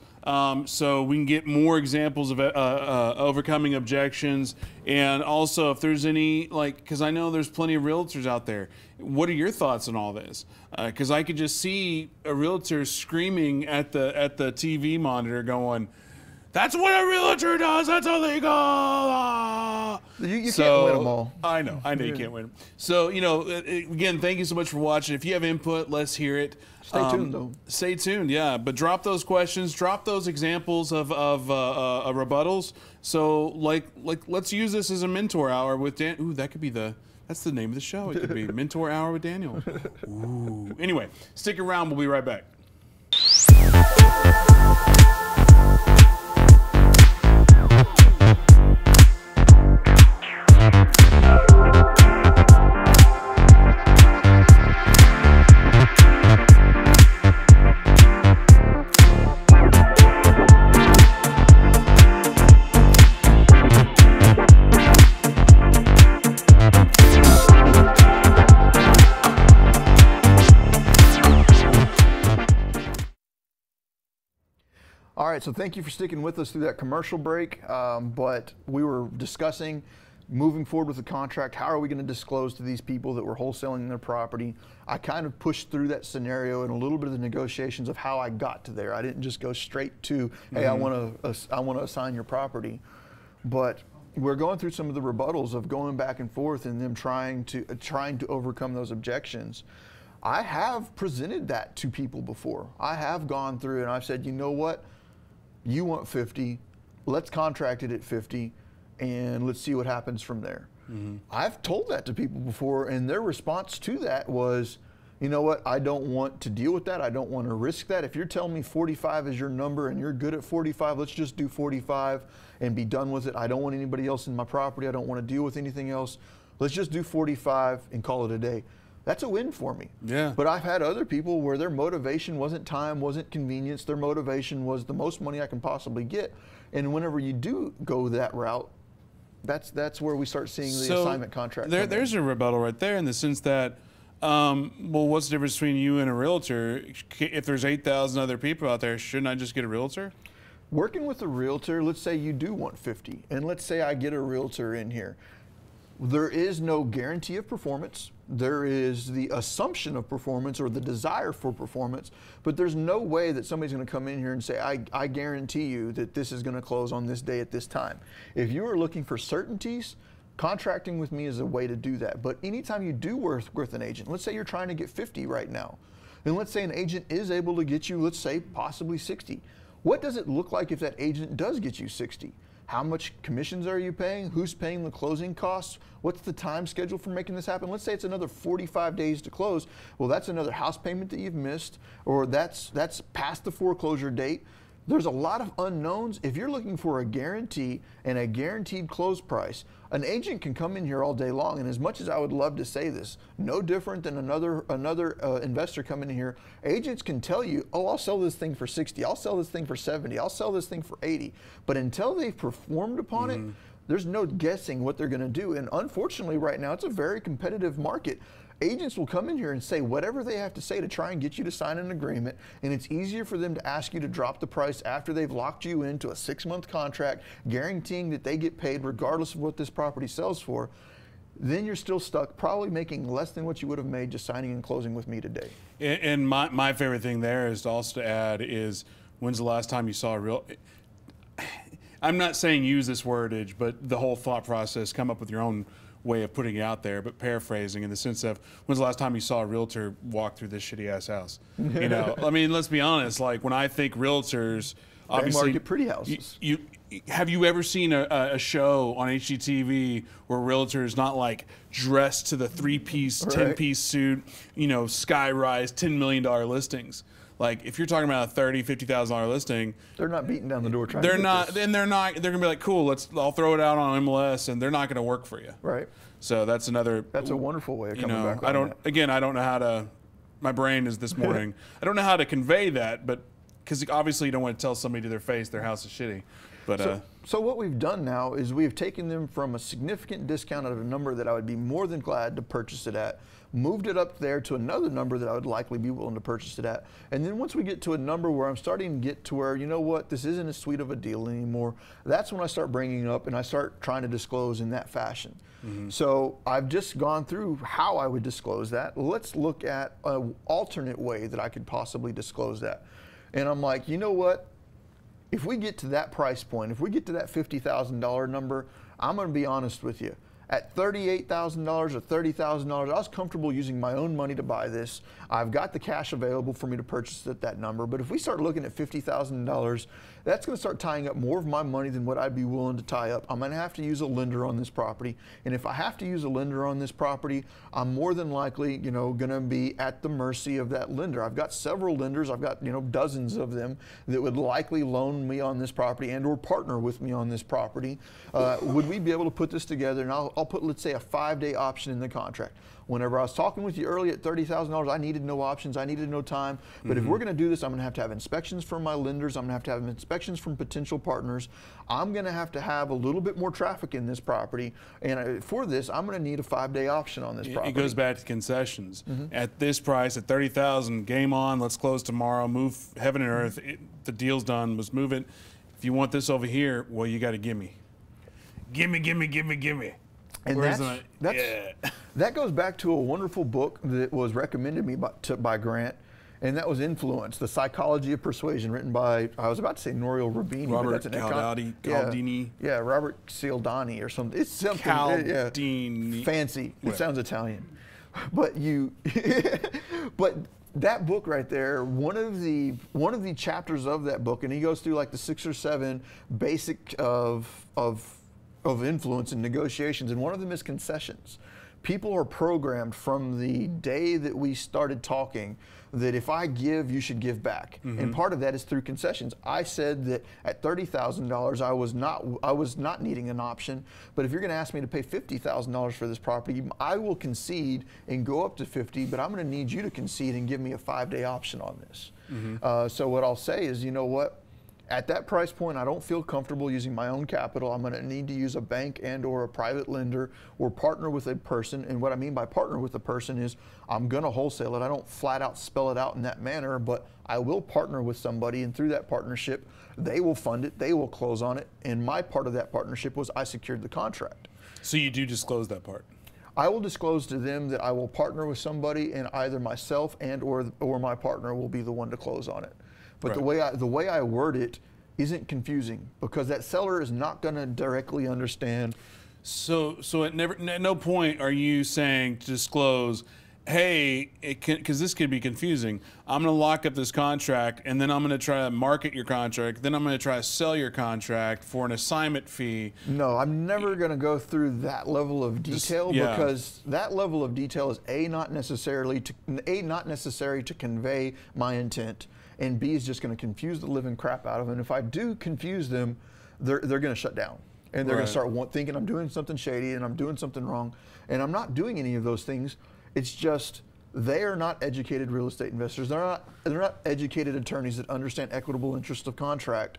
So we can get more examples of overcoming objections, and also if there's any, like, because I know there's plenty of realtors out there. What are your thoughts on all this? Because I could just see a realtor screaming at the TV monitor, going, "That's what a realtor does. That's illegal." You can't win them all. I know you can't win them. So, you know, again, thank you so much for watching. If you have input, let's hear it. Stay tuned, though. Stay tuned, yeah. But drop those questions, drop those examples of rebuttals. So, like, let's use this as a mentor hour with Dan. Ooh, that could be that's the name of the show. It could be Mentor Hour with Daniel. Ooh. Anyway, stick around. We'll be right back. All right, so thank you for sticking with us through that commercial break. But we were discussing moving forward with the contract. How are we going to disclose to these people that we're wholesaling their property? I kind of pushed through that scenario and a little bit of the negotiations of how I got to there. I didn't just go straight to, hey, I want to assign your property. But we're going through some of the rebuttals of going back and forth and them trying to overcome those objections. I have presented that to people before. I have gone through and I've said, you know what? You want 50, let's contract it at 50, and let's see what happens from there. I've told that to people before, and their response to that was, you know what, I don't want to deal with that. I don't want to risk that. If you're telling me 45 is your number and you're good at 45, let's just do 45 and be done with it. I don't want anybody else in my property. I don't want to deal with anything else. Let's just do 45 and call it a day. That's a win for me. Yeah. But I've had other people where their motivation wasn't time, wasn't convenience. Their motivation was the most money I can possibly get. And whenever you do go that route, that's where we start seeing the assignment contract. There's a rebuttal right there, in the sense that, well, what's the difference between you and a realtor? If there's 8,000 other people out there, shouldn't I just get a realtor? Working with a realtor, let's say you do want 50, and let's say I get a realtor in here. There is no guarantee of performance. There is the assumption of performance, or the desire for performance, but there's no way that somebody's going to come in here and say, I guarantee you that this is going to close on this day at this time. If you are looking for certainties, contracting with me is a way to do that. But anytime you do work with an agent, let's say you're trying to get 50 right now, then let's say an agent is able to get you, let's say, possibly 60. What does it look like if that agent does get you 60? How much commissions are you paying? Who's paying the closing costs? What's the time schedule for making this happen? Let's say it's another 45 days to close. Well, that's another house payment that you've missed, or that's past the foreclosure date. There's a lot of unknowns. If you're looking for a guarantee and a guaranteed close price, an agent can come in here all day long, and as much as I would love to say this, no different than another investor coming in here, agents can tell you, oh, I'll sell this thing for 60, I'll sell this thing for 70, I'll sell this thing for 80. But until they've performed upon it, there's no guessing what they're gonna do. And unfortunately right now, it's a very competitive market. Agents will come in here and say whatever they have to say to try and get you to sign an agreement, and it's easier for them to ask you to drop the price after they've locked you into a 6-month contract, guaranteeing that they get paid regardless of what this property sells for. Then you're still stuck, probably making less than what you would have made just signing and closing with me today. And my favorite thing there is also to add is, when's the last time you saw a real... I'm not saying use this wordage, but the whole thought process, come up with your own way of putting it out there, but paraphrasing in the sense of, when's the last time you saw a realtor walk through this shitty ass house? You know, I mean, let's be honest. Like, when I think realtors, obviously, market pretty houses. Have you ever seen a show on HGTV where realtors not like dressed to the 3-piece, 10-piece suit, you know, sky-rise $10 million listings? Like, if you're talking about a $30,000-$50,000 listing, they're not beating down the door trying. They're to not. this. Then they're not. They're gonna be like, cool. I'll throw it out on MLS, and they're not gonna work for you. Right. So that's another. That's a wonderful way of coming back. I don't. Again, I don't know how to. My brain is this morning. I don't know how to convey that, but because obviously you don't want to tell somebody to their face their house is shitty. But so what we've done now is we've taken them from a significant discount at a number that I would be more than glad to purchase it at, moved it up there to another number that I would likely be willing to purchase it at. And then once we get to a number where I'm starting to get to where, you know what, this isn't as sweet of a deal anymore, that's when I start bringing it up and I start trying to disclose in that fashion. So I've just gone through how I would disclose that. Let's look at an alternate way that I could possibly disclose that. And I'm like, you know what? If we get to that price point, if we get to that $50,000 number, I'm going to be honest with you. At $38,000 or $30,000, I was comfortable using my own money to buy this. I've got the cash available for me to purchase at that number. But if we start looking at $50,000, that's going to start tying up more of my money than what I'd be willing to tie up. I'm going to have to use a lender on this property. And if I have to use a lender on this property, I'm more than likely, you know, going to be at the mercy of that lender. I've got several lenders. I've got, you know, dozens of them that would likely loan me on this property and or partner with me on this property. Would we be able to put this together? And I'll put, let's say, a 5-day option in the contract. Whenever I was talking with you earlier at $30,000, I needed no options, I needed no time. But if we're going to do this, I'm going to have inspections from my lenders. I'm going to have inspections from potential partners. I'm going to have a little bit more traffic in this property. And for this, I'm going to need a 5-day option on this property. It goes back to concessions. At this price, at $30,000, game on. Let's close tomorrow. Move heaven and earth. The deal's done. Let's move it. If you want this over here, well, you got to give me. Gimme. And that goes back to a wonderful book that was recommended me by Grant, and that was Influence, The Psychology of Persuasion, written by, I was about to say Nouriel Roubini. Robert Cialdini. Yeah, Robert Cialdini or something. It's something fancy. It sounds Italian. But but that book right there, one of the chapters of that book, and he goes through like the 6 or 7 basic of influence and negotiations, and one of them is concessions. People are programmed from the day that we started talking that if I give, you should give back. And part of that is through concessions. I said that at $30,000, I was not needing an option, but if you're going to ask me to pay $50,000 for this property, I will concede and go up to 50, but I'm going to need you to concede and give me a 5-day option on this. So what I'll say is, you know what? At that price point, I don't feel comfortable using my own capital. I'm going to need to use a bank and or a private lender or partner with a person. And what I mean by partner with a person is I'm going to wholesale it. I don't flat out spell it out in that manner, but I will partner with somebody, and through that partnership, they will fund it, they will close on it. And my part of that partnership was I secured the contract. So you do disclose that part? I will disclose to them that I will partner with somebody, and either myself and or my partner will be the one to close on it. But the way I word it isn't confusing, because that seller is not going to directly understand. So at no point are you saying to disclose, hey, because this could be confusing. I'm going to lock up this contract, and then I'm going to try to market your contract. Then I'm going to try to sell your contract for an assignment fee. No, I'm never going to go through that level of detail, because that level of detail is not necessary to convey my intent, and B is just going to confuse the living crap out of them. And if I do confuse them, they're going to shut down, and they're going to start thinking I'm doing something shady and I'm doing something wrong, and I'm not doing any of those things. It's just they are not educated real estate investors. They're not educated attorneys that understand equitable interest of contract.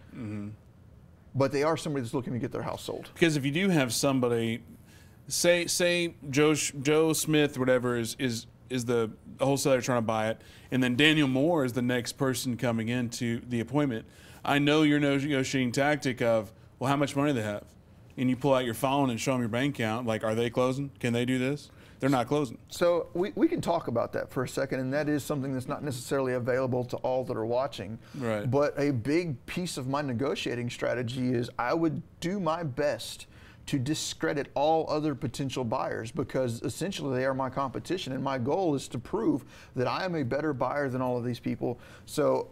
But they are somebody that's looking to get their house sold. Because if you do have somebody, say Joe Smith, whatever, is the wholesaler trying to buy it, and then Daniel Moore is the next person coming into the appointment. I know your negotiating tactic of, well, how much money do they have? And you pull out your phone and show them your bank account. Like, are they closing? Can they do this? They're not closing. So we can talk about that for a second, and that is something that's not necessarily available to all that are watching. Right. But a big piece of my negotiating strategy is I would do my best to discredit all other potential buyers, because essentially they are my competition, and my goal is to prove that I am a better buyer than all of these people. So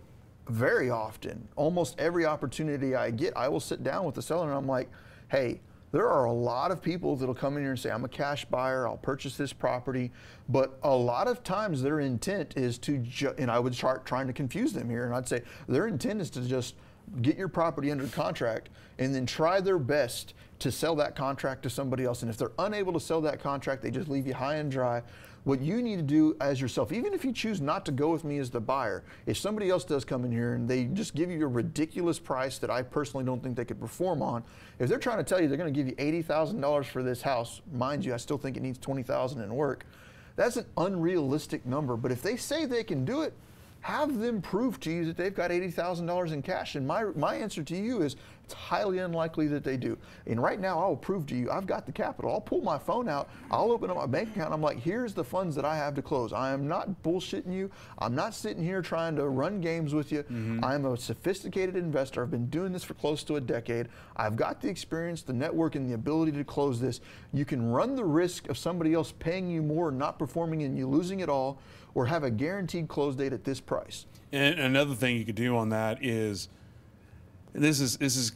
very often, almost every opportunity I get, I will sit down with the seller and I'm like, hey, there are a lot of people that'll come in here and say, I'm a cash buyer, I'll purchase this property. But a lot of times their intent is to, and I would start trying to confuse them here, and I'd say their intent is to just get your property under contract and then try their best to sell that contract to somebody else. And if they're unable to sell that contract, they just leave you high and dry. What you need to do as yourself, even if you choose not to go with me as the buyer, if somebody else does come in here and they just give you a ridiculous price that I personally don't think they could perform on, if they're trying to tell you they're going to give you $80,000 for this house, mind you, I still think it needs $20,000 in work, that's an unrealistic number. But if they say they can do it, have them prove to you that they've got $80,000 in cash. And my answer to you is it's highly unlikely that they do. And right now I will prove to you I've got the capital. I'll pull my phone out, I'll open up my bank account, I'm like, here's the funds that I have to close. I am not bullshitting you. I'm not sitting here trying to run games with you. I'm a sophisticated investor. I've been doing this for close to a decade. I've got the experience, the network, and the ability to close this. You can run the risk of somebody else paying you more and not performing and you losing it all, or have a guaranteed close date at this price. And another thing you could do on that is, this is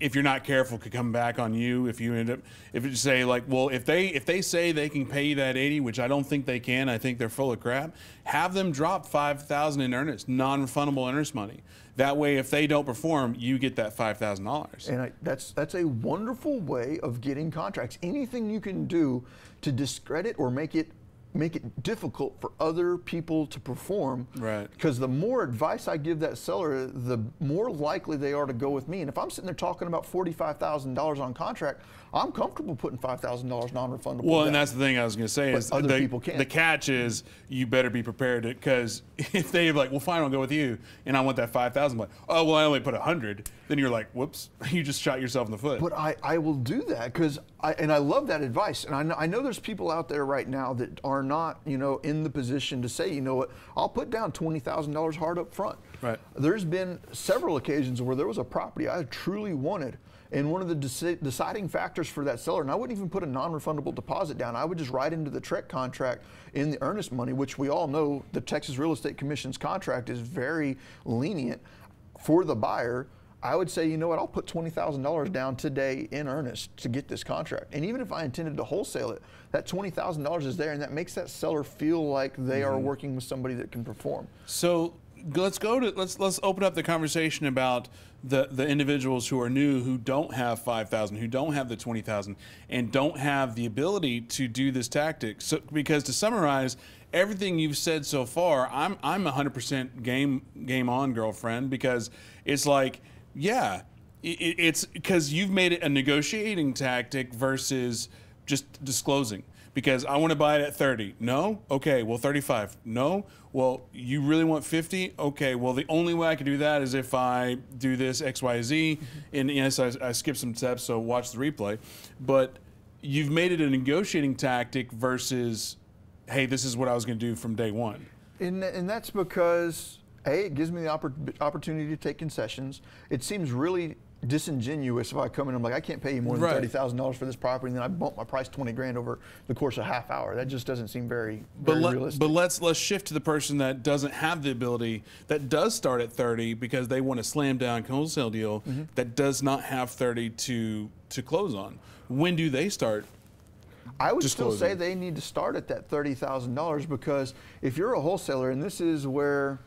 if you're not careful, could come back on you if you end up, if you say like, well, if they say they can pay you that 80, which I don't think they can, I think they're full of crap, have them drop $5,000 in earnest, non-refundable earnest money. That way, if they don't perform, you get that $5,000. And that's a wonderful way of getting contracts. Anything you can do to discredit or make it difficult for other people to perform. Right. Because the more advice I give that seller, the more likely they are to go with me. And if I'm sitting there talking about $45,000 on contract, I'm comfortable putting $5,000 non-refundable. Well, down. and that's the thing I was going to say, is other people can't. The catch is you better be prepared, because if they're like, well, fine, I'll go with you, and I want that $5,000, like, oh, well, I only put 100, then you're like, whoops, you just shot yourself in the foot. But I will do that, because I love that advice. And I know there's people out there right now that are not, in the position to say, you know what, I'll put down $20,000 hard up front. Right. There's been several occasions where there was a property I truly wanted, and one of the deciding factors for that seller, and I wouldn't even put a non-refundable deposit down, I would just write into the TREC contract in the earnest money, which we all know the Texas Real Estate Commission's contract is very lenient for the buyer. I would say, you know what, I'll put $20,000 down today in earnest to get this contract. And even if I intended to wholesale it, that $20,000 is there, and that makes that seller feel like they are working with somebody that can perform. So let's open up the conversation about the individuals who are new, who don't have 5,000, who don't have the 20,000, and don't have the ability to do this tactic. So, because to summarize everything you've said so far, I'm 100% game on, girlfriend, because it's like, yeah, it's because you've made it a negotiating tactic versus just disclosing. Because I want to buy it at 30. No? Okay, well, 35. No? Well, you really want 50? Okay, well, the only way I can do that is if I do this X, Y, Z. And yes, I skipped some steps, so watch the replay. But you've made it a negotiating tactic versus, hey, this is what I was going to do from day one. And that's because, A, it gives me the opportunity to take concessions. It seems really disingenuous if I come in and I'm like, I can't pay you more than $30,000 for this property, and then I bump my price 20 grand over the course of a half hour. That just doesn't seem very realistic. But let's shift to the person that doesn't have the ability, that does start at 30 because they want a slam down wholesale deal, that does not have 30 to close on. When do they start? I would still say they need to start at that $30,000, because if you're a wholesaler, and this is where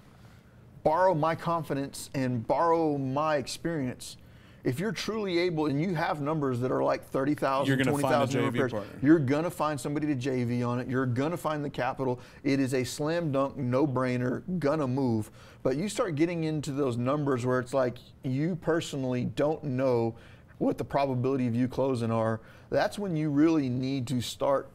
borrow my confidence and borrow my experience, if you're truly able and you have numbers that are like 30,000, 20,000 repairs, you're going to find somebody to JV on it. You're going to find the capital. It is a slam dunk, no brainer, gonna move. But you start getting into those numbers where it's like you personally don't know what the probability of you closing are. That's when you really need to start,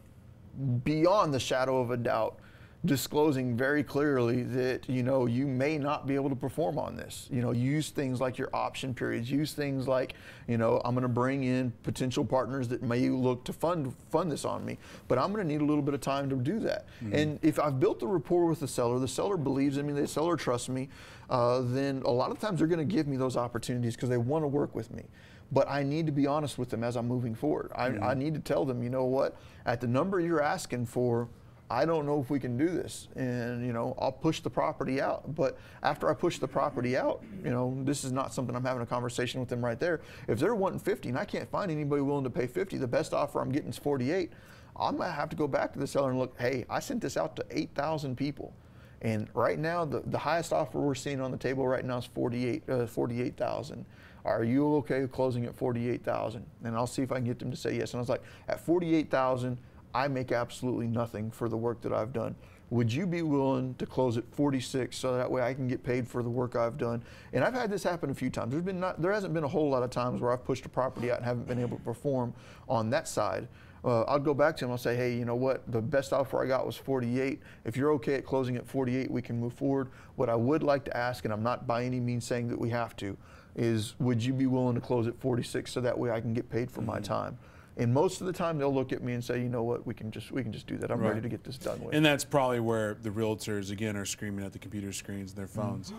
beyond the shadow of a doubt, disclosing very clearly that, you may not be able to perform on this. Use things like your option periods. Use things like, I'm going to bring in potential partners that may look to fund this on me, but I'm going to need a little bit of time to do that. And if I've built the rapport with the seller believes in me, the seller trusts me, then a lot of times they're going to give me those opportunities because they want to work with me. but I need to be honest with them as I'm moving forward. I need to tell them, you know what, at the number you're asking for, I don't know if we can do this, and you know, I'll push the property out. But after I push the property out, you know, this is not something I'm having a conversation with them right there. If they're wanting 50 and I can't find anybody willing to pay 50, the best offer I'm getting is 48. I'm gonna have to go back to the seller and look, hey, I sent this out to 8,000 people. And right now, the highest offer we're seeing on the table right now is 48,000. Are you okay with closing at 48,000? And I'll see if I can get them to say yes. And I was like, at 48,000, I make absolutely nothing for the work that I've done. Would you be willing to close at 46 so that way I can get paid for the work I've done? And I've had this happen a few times. There hasn't been a whole lot of times where I've pushed a property out and haven't been able to perform on that side. I'll go back to him. I'll say, hey, you know what? The best offer I got was 48. If you're okay at closing at 48, we can move forward. What I would like to ask, and I'm not by any means saying that we have to, is would you be willing to close at 46 so that way I can get paid for my time? And most of the time they'll look at me and say, you know what, we can just do that. I'm ready to get this done with. And that's probably where the realtors, again, are screaming at the computer screens and their phones.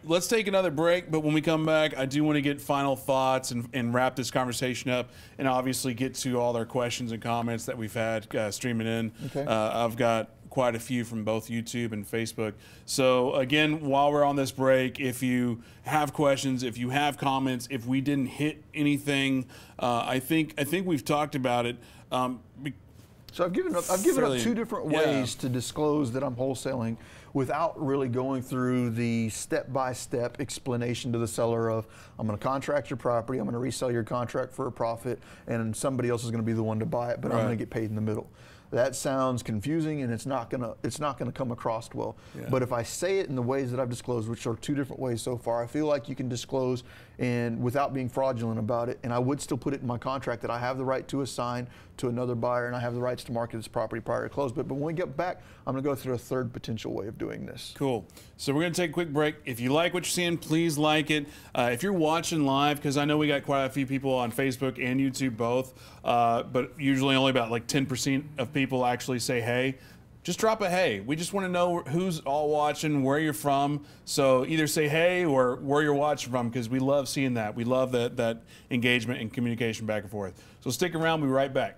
Let's take another break, but when we come back, I do want to get final thoughts and wrap this conversation up, and obviously get to all their questions and comments that we've had streaming in. Okay. I've got quite a few from both YouTube and Facebook. So again, while we're on this break, if you have questions, if you have comments, if we didn't hit anything, I think we've talked about it. So I've given up 2 different ways to disclose that I'm wholesaling without really going through the step-by-step explanation to the seller of, I'm going to contract your property, I'm going to resell your contract for a profit, and somebody else is going to be the one to buy it, but I'm going to get paid in the middle. That sounds confusing, and it's not gonna come across well. Yeah. But if I say it in the ways that I've disclosed, which are 2 different ways so far, I feel like you can disclose and without being fraudulent about it. And I would still put it in my contract that I have the right to assign to another buyer, and I have the rights to market this property prior to close. But when we get back, I'm gonna go through a 3rd potential way of doing this. Cool. So we're gonna take a quick break. If you like what you're seeing, please like it. If you're watching live, because I know we got quite a few people on Facebook and YouTube both, but usually only about like 10% of people actually say hey. Just drop a hey. We just want to know who's all watching, where you're from. So either say hey or where you're watching from, because we love seeing that. We love that engagement and communication back and forth. So stick around. We'll be right back.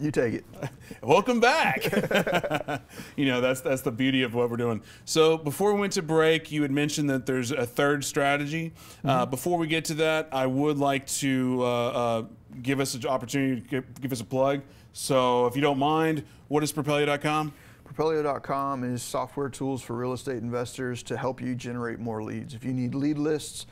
You take it. Welcome back. You know, that's the beauty of what we're doing. So before we went to break, you had mentioned that there's a 3rd strategy. Before we get to that, I would like to give us an opportunity to give us a plug. So if you don't mind, what is Propelio.com? Propelio.com is software tools for real estate investors to help you generate more leads. If you need lead lists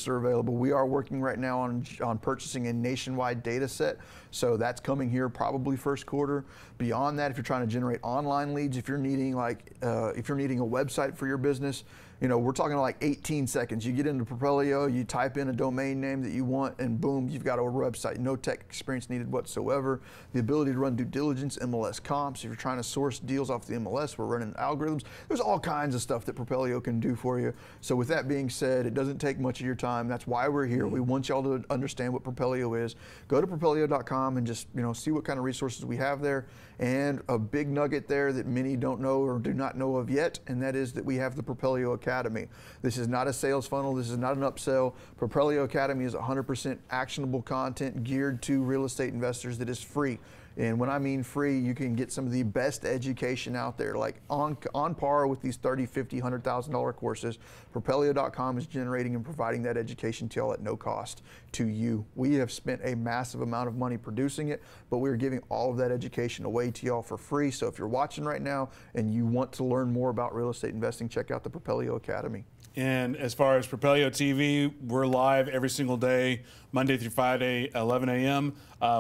are available. We are working right now on purchasing a nationwide data set, so that's coming here probably 1st quarter. Beyond that, if you're trying to generate online leads, if you're needing a website for your business, you know, we're talking like 18 seconds. You get into Propelio, you type in a domain name that you want, and boom, you've got a website. No tech experience needed whatsoever. The ability to run due diligence, MLS comps. If you're trying to source deals off the MLS, we're running algorithms. There's all kinds of stuff that Propelio can do for you. So with that being said, it doesn't take much of your time. That's why we're here. We want y'all to understand what Propelio is. Go to Propelio.com and just, you know, see what kind of resources we have there. And a big nugget there that many don't know or do not know of yet, and that is that we have the Propelio Academy. This is not a sales funnel. This is not an upsell. Propelio Academy is 100% actionable content geared to real estate investors that is free. And when I mean free, you can get some of the best education out there, like on par with these $30,000, $50,000, $100,000 courses. Propelio.com is generating and providing that education to y'all at no cost to you. We have spent a massive amount of money producing it, but we're giving all of that education away to y'all for free. So if you're watching right now and you want to learn more about real estate investing, check out the Propelio Academy. And as far as Propelio TV, we're live every single day, Monday through Friday, 11 a.m.,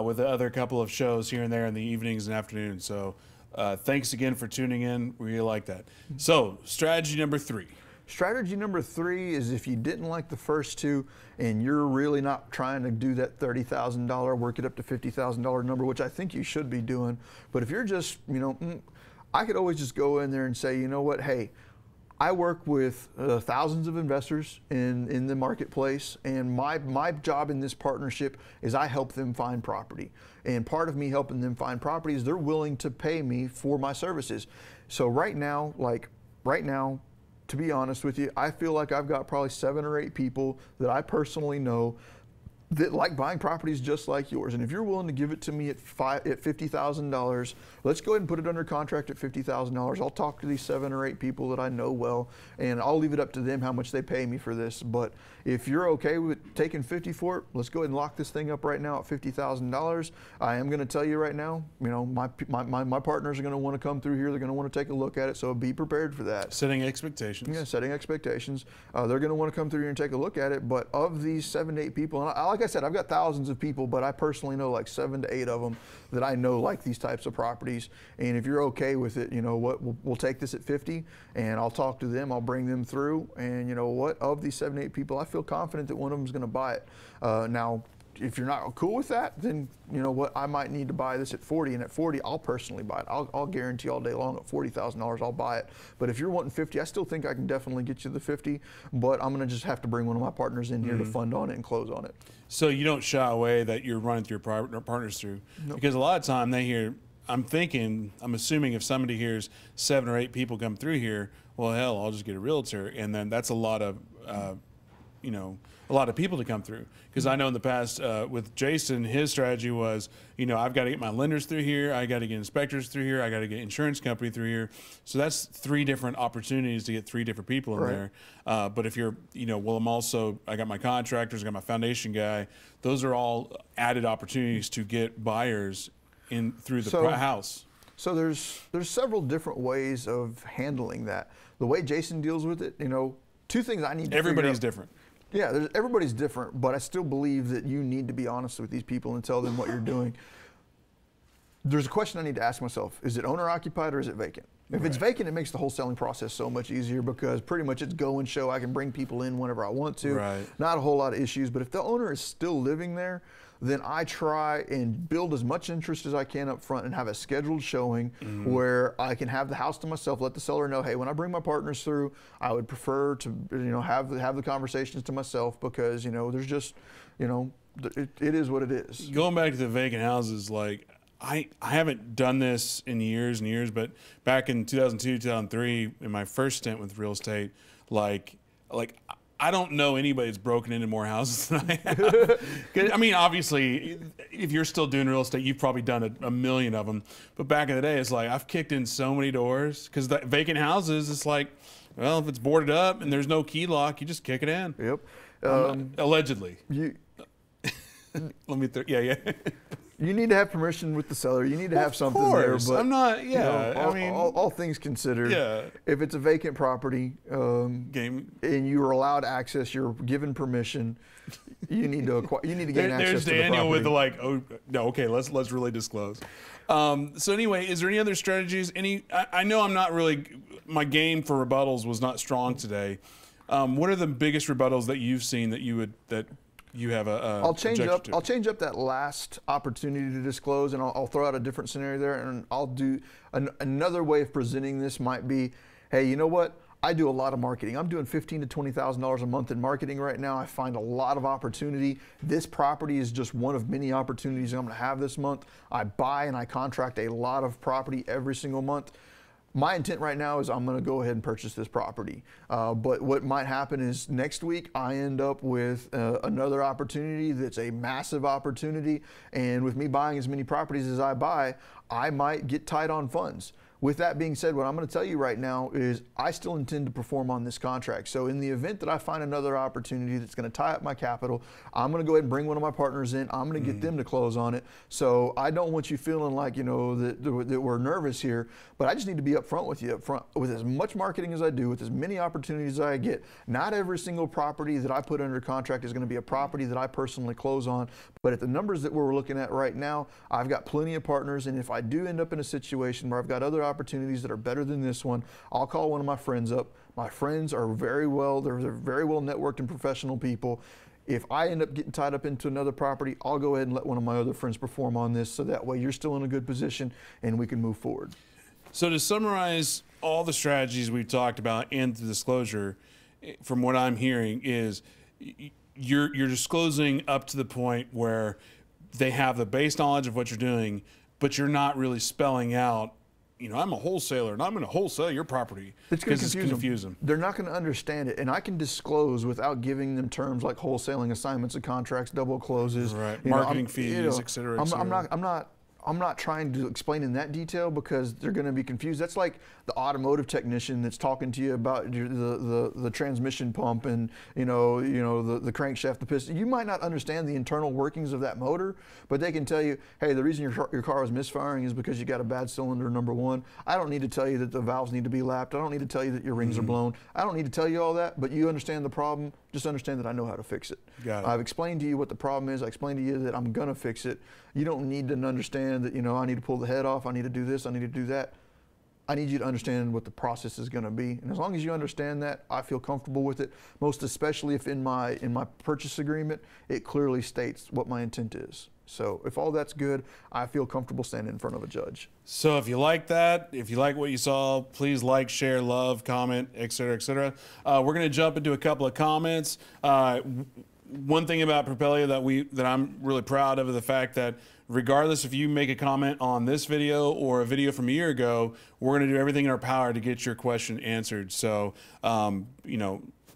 with the other couple of shows here and there in the evenings and afternoons. So thanks again for tuning in. We really like that. So strategy number 3. Strategy number 3 is if you didn't like the first 2 and you're really not trying to do that $30,000, work it up to $50,000 number, which I think you should be doing. But if you're just, I could always just go in there and say, you know what, hey, I work with thousands of investors in the marketplace, and my job in this partnership is I help them find property. And part of me helping them find property is they're willing to pay me for my services. So right now, to be honest with you, I feel like I've got probably 7 or 8 people that I personally know that like buying properties just like yours. And if you're willing to give it to me at $50,000, let's go ahead and put it under contract at $50,000. I'll talk to these 7 or 8 people that I know well, and I'll leave it up to them how much they pay me for this. But if you're okay with taking 50 for it, let's go ahead and lock this thing up right now at $50,000. I am going to tell you right now, my partners are going to want to come through here. They're going to want to take a look at it, so be prepared for that. Setting expectations. Yeah, setting expectations. They're going to want to come through here and take a look at it. But of these 7 to 8 people, and like I said, I've got thousands of people, but I personally know like 7 to 8 of them that I know like these types of properties. And if you're okay with it, you know what, we'll take this at 50, and I'll talk to them. I'll bring them through, and you know what, of these 7 to 8 people, I feel confident that one of them is going to buy it. Now, if you're not cool with that, then you know what, I might need to buy this at 40, and at 40, I'll personally buy it. I'll guarantee all day long at $40,000, I'll buy it. But if you're wanting 50, I still think I can definitely get you the 50, but I'm going to just have to bring one of my partners in here to fund on it and close on it. So you don't shy away that you're running through your partners through? Nope. Because a lot of time they hear, I'm assuming if somebody hears 7 or 8 people come through here, well, hell, I'll just get a realtor, and then that's a lot of, a lot of people to come through. Because I know in the past with Jason, his strategy was, I've got to get my lenders through here, I got to get inspectors through here, I got to get insurance company through here. So that's 3 different opportunities to get 3 different people in there. But if you're, I got my contractors, I got my foundation guy. Those are all added opportunities to get buyers in through the house. So there's several different ways of handling that. The way Jason deals with it, 2 things I need to Everybody's different. Yeah, everybody's different, but I still believe that you need to be honest with these people and tell them what you're doing. There's a question I need to ask myself. Is it owner occupied or is it vacant? If it's vacant, it makes the wholesaling process so much easier because pretty much it's go and show. I can bring people in whenever I want to. Not a whole lot of issues, but if the owner is still living there, then I try and build as much interest as I can up front and have a scheduled showing where I can have the house to myself, let the seller know, hey, when I bring my partners through, I would prefer to have the conversations to myself because, there's just, it is what it is. Going back to the vacant houses, like, I haven't done this in years and years, but back in 2002, 2003, in my first stint with real estate, like I don't know anybody that's broken into more houses than I have. I mean, obviously, if you're still doing real estate, you've probably done a million of them. But back in the day, it's like I've kicked in so many doors because the vacant houses, it's like, well, if it's boarded up and there's no key lock, you just kick it in. Yep. Allegedly. Yeah. You need to have permission with the seller. You need to have something there. But I'm not. All things considered. If it's a vacant property, and you are allowed access, you're given permission. You need to gain access to the property. There's Daniel with let's really disclose. So anyway, is there any other strategies? I know I'm not really. My game for rebuttals was not strong today. What are the biggest rebuttals that you've seen that you have I'll change up that last opportunity to disclose, and I'll throw out a different scenario there, and I'll do another way of presenting this might be, hey, you know what? I do a lot of marketing. I'm doing $15,000 to $20,000 a month in marketing right now. I find a lot of opportunity. This property is just one of many opportunities I'm going to have this month. I buy and I contract a lot of property every single month. My intent right now is I'm going to go ahead and purchase this property. But what might happen is next week I end up with another opportunity that's a massive opportunity. And with me buying as many properties as I buy, I might get tight on funds. With that being said, what I'm going to tell you right now is I still intend to perform on this contract. So in the event that I find another opportunity that's going to tie up my capital, I'm going to go ahead and bring one of my partners in. I'm going to get them to close on it. So I don't want you feeling like, that we're nervous here, but I just need to be upfront with you, with as much marketing as I do, with as many opportunities as I get. Not every single property that I put under contract is going to be a property that I personally close on, but at the numbers that we're looking at right now, I've got plenty of partners, and if I do end up in a situation where I've got other opportunities that are better than this one, I'll call one of my friends up, My friends are they're very well networked and professional people. If I end up getting tied up into another property, I'll go ahead and let one of my other friends perform on this, so that way you're still in a good position and we can move forward. So to summarize all the strategies we've talked about and the disclosure, from what I'm hearing is you're disclosing up to the point where they have the base knowledge of what you're doing, but you're not really spelling out, you know, I'm a wholesaler and I'm going to wholesale your property. It's going to confuse them. They're not going to understand it. And I can disclose without giving them terms like wholesaling, assignments of contracts, double closes. Right. Marketing fees, et cetera, et cetera. I'm not trying to explain in that detail because they're going to be confused. That's like the automotive technician that's talking to you about the transmission pump and the crankshaft, the piston. You might not understand the internal workings of that motor, but they can tell you, hey, the reason your car is misfiring is because you got a bad cylinder, number one. I don't need to tell you that the valves need to be lapped. I don't need to tell you that your rings are blown. I don't need to tell you all that, but you understand the problem. Just understand that I know how to fix it. Got it. I've explained to you what the problem is. I explained to you that I'm going to fix it. You don't need to understand that, I need to pull the head off. I need to do this. I need to do that. I need you to understand what the process is going to be. And as long as you understand that, I feel comfortable with it, most especially if in my purchase agreement, it clearly states what my intent is. So if all that's good, I feel comfortable standing in front of a judge. So if you like that, if you like what you saw, please like, share, love, comment, et cetera, et cetera. We're going to jump into a couple of comments. One thing about Propelio that I'm really proud of is the fact that regardless if you make a comment on this video or a video from a year ago, we're going to do everything in our power to get your question answered. So,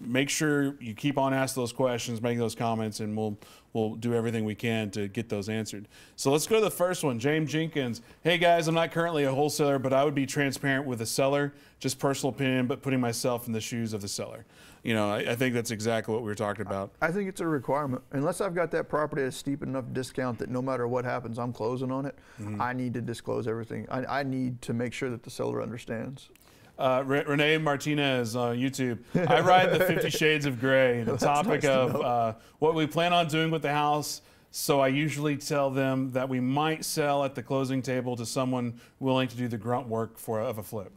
make sure you keep on asking those questions, making those comments, and we'll do everything we can to get those answered. So let's go to the first one. James Jenkins. Hey guys, I'm not currently a wholesaler, but I would be transparent with the seller. Just personal opinion, but putting myself in the shoes of the seller. I think that's exactly what we were talking about. I think it's a requirement. Unless I've got that property at a steep enough discount that no matter what happens, I'm closing on it, I need to disclose everything. I need to make sure that the seller understands. Renee Martinez on YouTube. I ride the 50 Shades of Grey, the topic nice of what we plan on doing with the house. So I usually tell them that we might sell at the closing table to someone willing to do the grunt work of a flip.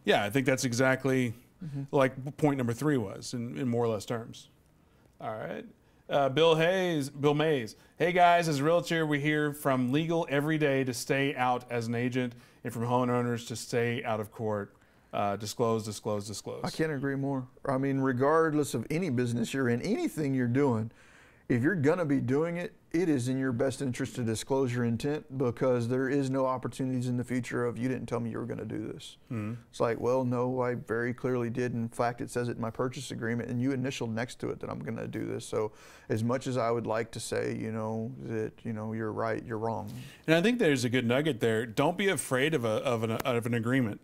Yeah, I think that's exactly like point number 3 was in more or less terms. All right. Bill Mays. Hey guys, as a realtor, we hear from legal every day to stay out as an agent and from homeowners to stay out of court. Disclose, disclose, disclose. I can't agree more. I mean, regardless of any business you're in, anything you're doing, if you're going to be doing it, it is in your best interest to disclose your intent, because there is no opportunities in the future of you didn't tell me you were going to do this. It's like, well, no, I very clearly did. In fact, it says it in my purchase agreement, and you initialed next to it that I'm going to do this. So as much as I would like to say, that, you're right, you're wrong. And I think there's a good nugget there. Don't be afraid of an agreement.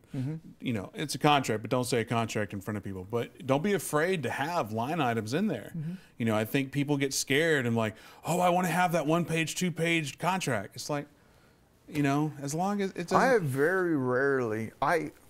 It's a contract, but don't say a contract in front of people. But don't be afraid to have line items in there. I think people get scared and like, oh, I want to have that 1-page, 2-page contract. It's like, as long as it's. I have very rarely,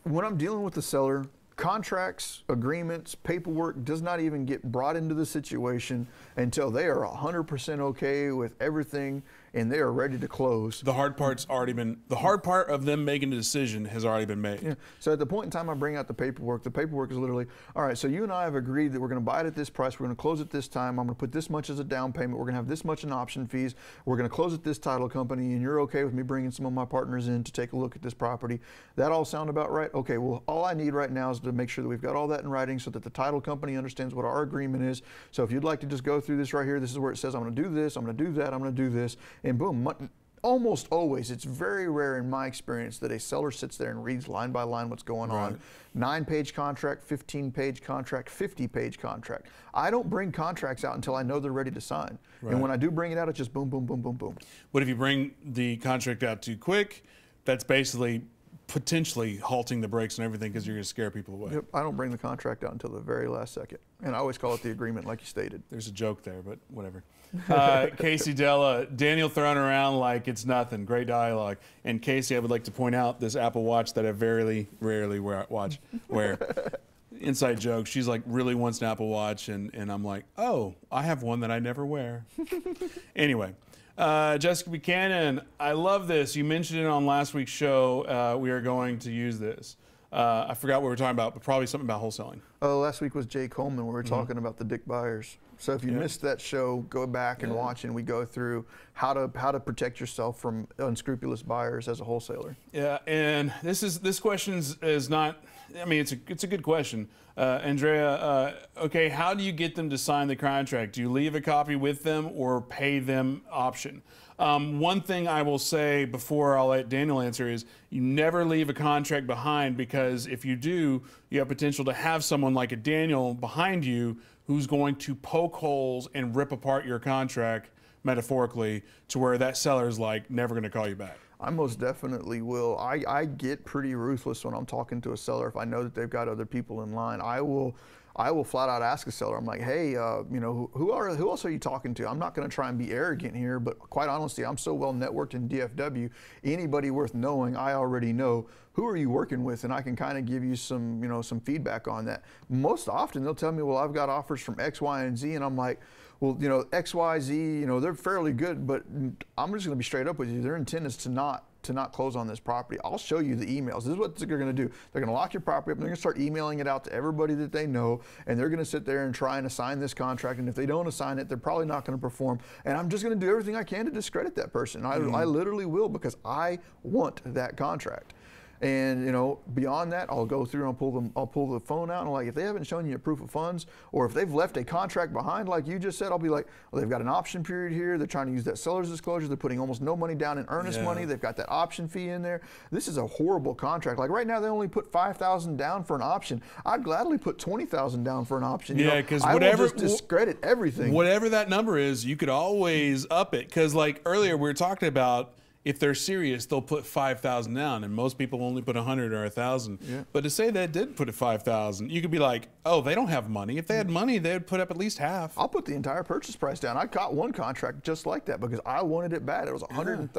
when I'm dealing with the seller, contracts, agreements, paperwork does not even get brought into the situation until they are 100% okay with everything and they are ready to close. The hard part of them making a decision has already been made. Yeah. So at the point in time I bring out the paperwork is literally, all right, so you and I have agreed that we're going to buy it at this price, we're going to close at this time, I'm going to put this much as a down payment, we're going to have this much in option fees, we're going to close at this title company, and you're okay with me bringing some of my partners in to take a look at this property. That all sound about right? Okay, well, all I need right now is to make sure that we've got all that in writing so that the title company understands what our agreement is. So if you'd like to just go through this right here, this is where it says I'm going to do this, I'm going to do that, I'm going to do this, and boom. Almost always, it's very rare in my experience that a seller sits there and reads line by line what's going on. 9-page contract, 15-page contract, 50-page contract. I don't bring contracts out until I know they're ready to sign. And when I do bring it out, it's just boom, boom, boom, boom, boom. What if you bring the contract out too quick? That's basically potentially halting the brakes and everything because you're going to scare people away. Yep, I don't bring the contract out until the very last second. And I always call it the agreement like you stated. There's a joke there, but whatever. Casey Della, Daniel throwing around like it's nothing. Great dialogue. And Casey, I would like to point out this Apple Watch that I very rarely wear. Inside joke, she's like really wants an Apple Watch, and I'm like, oh, I have one that I never wear. Anyway. Jessica Buchanan, I love this. You mentioned it on last week's show. We are going to use this. I forgot what we were talking about, but probably something about wholesaling. Last week was Jay Coleman. We were talking about the dick buyers. So if you missed that show, go back and watch, and we go through how to protect yourself from unscrupulous buyers as a wholesaler. Yeah, and this question is not. I mean, it's a good question, Andrea. Okay, how do you get them to sign the contract? Do you leave a copy with them or pay them option? One thing I will say before I'll let Daniel answer is you never leave a contract behind, because if you do, you have potential to have someone like a Daniel behind you who's going to poke holes and rip apart your contract, metaphorically, to where that seller is like never going to call you back. I most definitely will. I get pretty ruthless when I'm talking to a seller. If I know that they've got other people in line, I will flat out ask a seller. I'm like, hey, you know, who else are you talking to? I'm not going to try and be arrogant here, but quite honestly, I'm so well networked in DFW. Anybody worth knowing, I already know. Who are you working with? And I can kind of give you some, you know, some feedback on that. Most often they'll tell me, well, I've got offers from X, Y, and Z, and I'm like, well, you know, X, Y, Z, you know, they're fairly good, but I'm just going to be straight up with you. Their intent is to not close on this property. I'll show you the emails. This is what they're going to do. They're going to lock your property up, and they're going to start emailing it out to everybody that they know, and they're going to sit there and try and assign this contract, and if they don't assign it, they're probably not going to perform, and I'm just going to do everything I can to discredit that person. I literally will, because I want that contract. And, you know, beyond that, I'll go through and I'll pull the phone out, and I'm like, if they haven't shown you a proof of funds, or if they've left a contract behind, like you just said, I'll be like, well, they've got an option period here. They're trying to use that seller's disclosure. They're putting almost no money down in earnest money. They've got that option fee in there. This is a horrible contract. Like right now, they only put $5,000 down for an option. I'd gladly put $20,000 down for an option. Yeah, because whatever, I will just discredit everything. Whatever that number is, you could always up it. Because like earlier, we were talking about, if they're serious, they'll put $5,000 down, and most people only put $100 or $1,000. Yeah. But to say they did put it $5,000, you could be like, oh, they don't have money. If they had money, they'd put up at least half. I'll put the entire purchase price down. I caught one contract just like that because I wanted it bad. It was $132,000,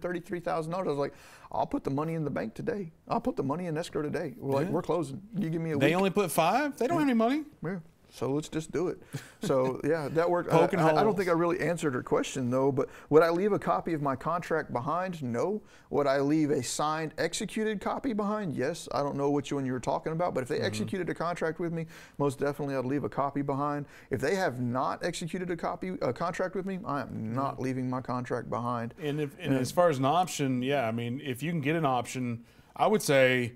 $133,000. I was like, I'll put the money in the bank today. I'll put the money in escrow today. We're like, we're closing. You give me a week. They only put $5? They don't have any money. Yeah. So let's just do it. So yeah, that worked. I don't think I really answered her question though, but would I leave a copy of my contract behind? No. Would I leave a signed, executed copy behind? Yes. I don't know which one you were talking about, but if they executed a contract with me, most definitely I'd leave a copy behind. If they have not executed a contract with me, I am not leaving my contract behind. And as far as an option, yeah, I mean, if you can get an option, I would say,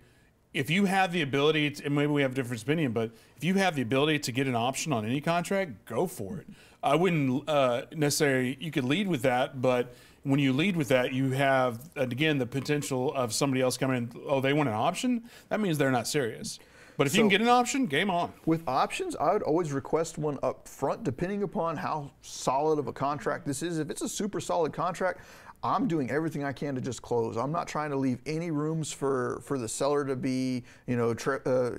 if you have the ability to, and maybe we have a different opinion, but if you have the ability to get an option on any contract, go for it. I wouldn't necessarily, you could lead with that, but when you lead with that, you have, again, the potential of somebody else coming in, oh, they want an option? That means they're not serious. But if you can get an option, game on. With options, I would always request one up front, depending upon how solid of a contract this is. If it's a super solid contract, I'm doing everything I can to just close. I'm not trying to leave any rooms for the seller to be, you know,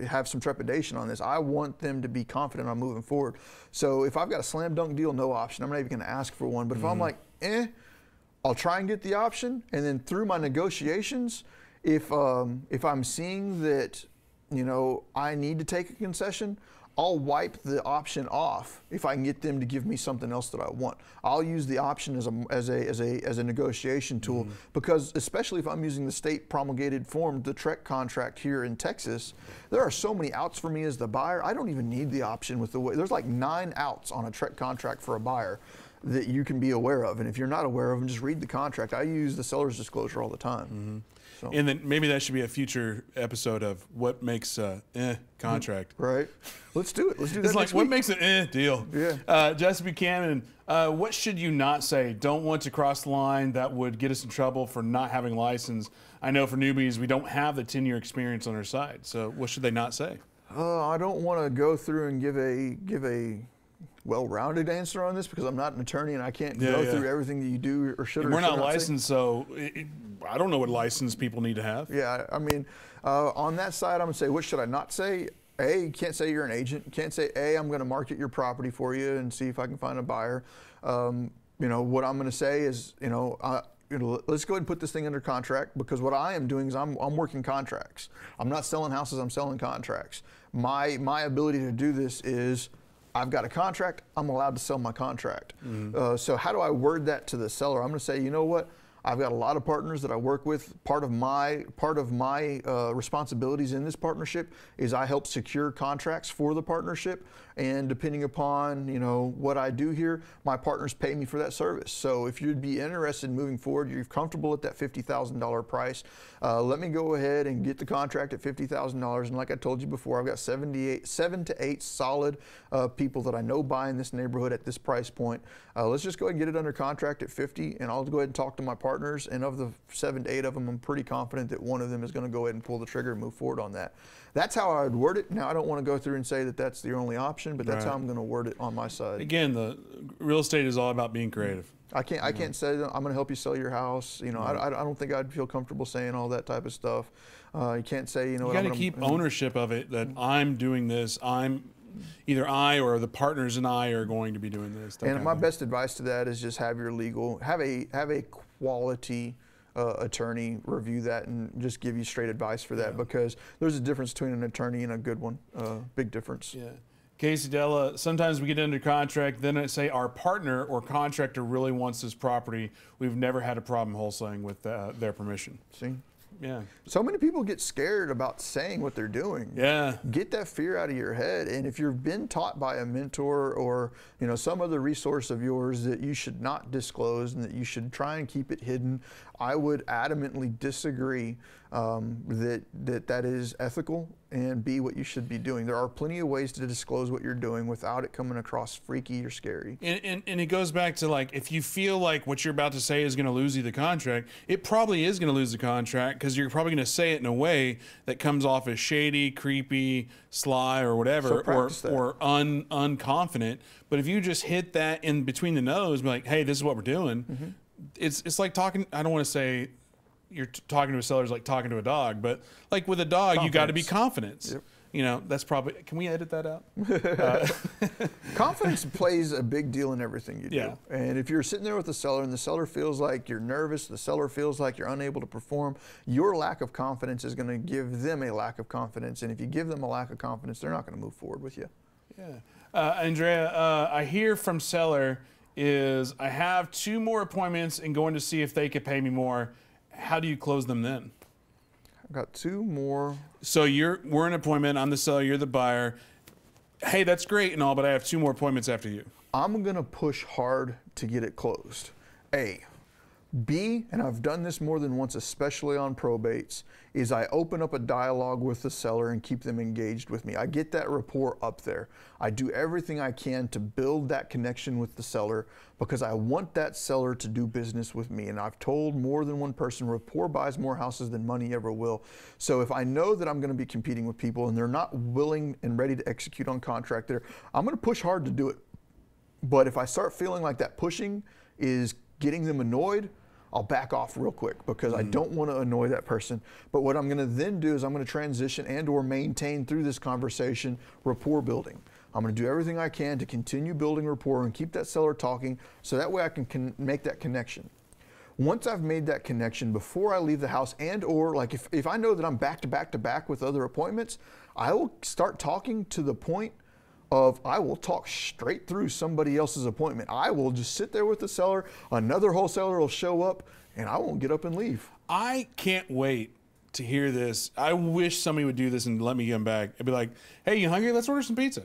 have some trepidation on this. I want them to be confident on moving forward. So if I've got a slam dunk deal, no option. I'm not even going to ask for one. But if I'm like, I'll try and get the option, and then through my negotiations, if I'm seeing that, you know, I need to take a concession, I'll wipe the option off if I can get them to give me something else that I want. I'll use the option as a negotiation tool, because especially if I'm using the state promulgated form, the TREC contract here in Texas, there are so many outs for me as the buyer. I don't even need the option with the way, there's like 9 outs on a TREC contract for a buyer that you can be aware of. And if you're not aware of them, just read the contract. I use the seller's disclosure all the time. So. And then maybe that should be a future episode of what makes a contract. Right. Let's do it. Let's do that. It's like, what makes an deal? Yeah. Jesse Buchanan, what should you not say? Don't want to cross the line. That would get us in trouble for not having a license. I know for newbies, we don't have the 10-year experience on our side. So what should they not say? I don't want to go through and give a well-rounded answer on this, because I'm not an attorney and I can't go through everything that you do or should or we're should not licensed, so I don't know what license people need to have. Yeah, I mean, on that side, I'm going to say, what should I not say? You can't say you're an agent. You can't say, I'm going to market your property for you and see if I can find a buyer. You know, what I'm going to say is, you know, let's go ahead and put this thing under contract, because what I am doing is I'm working contracts. I'm not selling houses, I'm selling contracts. My ability to do this is, I've got a contract, I'm allowed to sell my contract. So how do I word that to the seller? I'm going to say, you know what? I've got a lot of partners that I work with. Part of my responsibilities in this partnership is I help secure contracts for the partnership, and depending upon what I do here, my partners pay me for that service. So if you'd be interested in moving forward, you're comfortable at that $50,000 price, let me go ahead and get the contract at $50,000. And like I told you before, I've got 7 to 8 solid people that I know buy in this neighborhood at this price point. Let's just go ahead and get it under contract at 50, and I'll go ahead and talk to my partners. And of the 7 to 8 of them, I'm pretty confident that one of them is going to go ahead and pull the trigger and move forward on that. That's how I would word it. Now, I don't want to go through and say that that's the only option, but that's how I'm going to word it on my side. Again, the real estate is all about being creative. I can't say that I'm going to help you sell your house. I don't think I'd feel comfortable saying all that type of stuff. You can't say, you got to keep ownership of it, that I'm doing this. Either I or the partners and I are going to be doing this. And my best advice to that is just have a quality attorney review that and just give you straight advice for that, because there's a difference between an attorney and a good one. Big difference. Yeah. Casey Della, sometimes we get under contract, then say our partner or contractor really wants this property. We've never had a problem wholesaling with their permission. See? Yeah. So many people get scared about saying what they're doing. Yeah. Get that fear out of your head. And if you've been taught by a mentor or some other resource of yours that you should not disclose and that you should try and keep it hidden, I would adamantly disagree that is ethical and be what you should be doing. There are plenty of ways to disclose what you're doing without it coming across freaky or scary. And it goes back to, like, if you feel like what you're about to say is going to lose you the contract, it probably is going to lose the contract, because you're probably going to say it in a way that comes off as shady, creepy, sly, or whatever, or unconfident. But if you just hit that in between the nose, be like, hey, this is what we're doing. It's like talking, I don't want to say you're talking to a seller is like talking to a dog, but like with a dog, confidence. You got to be confident. Yep. That's probably, can we edit that out? Confidence plays a big deal in everything you do. Yeah. And if you're sitting there with the seller and the seller feels like you're nervous, the seller feels like you're unable to perform, your lack of confidence is going to give them a lack of confidence. And if you give them a lack of confidence, they're not going to move forward with you. Yeah. Andrea, I hear from seller is I have 2 more appointments and going to see if they could pay me more. How do you close them then? I've got 2 more. So we're an appointment. I'm the seller. You're the buyer. Hey, that's great and all, but I have 2 more appointments after you. I'm going to push hard to get it closed. A. B, and I've done this more than once, especially on probates, is I open up a dialogue with the seller and keep them engaged with me. I get that rapport up there. I do everything I can to build that connection with the seller because I want that seller to do business with me. And I've told more than one person, rapport buys more houses than money ever will. So if I know that I'm going to be competing with people and they're not willing and ready to execute on contract there, I'm going to push hard to do it. But if I start feeling like that pushing is getting them annoyed, I'll back off real quick because I don't want to annoy that person. But what I'm going to then do is I'm going to transition and or maintain through this conversation rapport building. I'm going to do everything I can to continue building rapport and keep that seller talking so that way I can make that connection. Once I've made that connection before I leave the house and or like if I know that I'm back to back to back with other appointments, I will start talking to the point of I will talk straight through somebody else's appointment. I will just sit there with the seller, another wholesaler will show up, and I won't get up and leave. I can't wait to hear this. I wish somebody would do this and let me get them back. I'd be like, hey, you hungry? Let's order some pizza.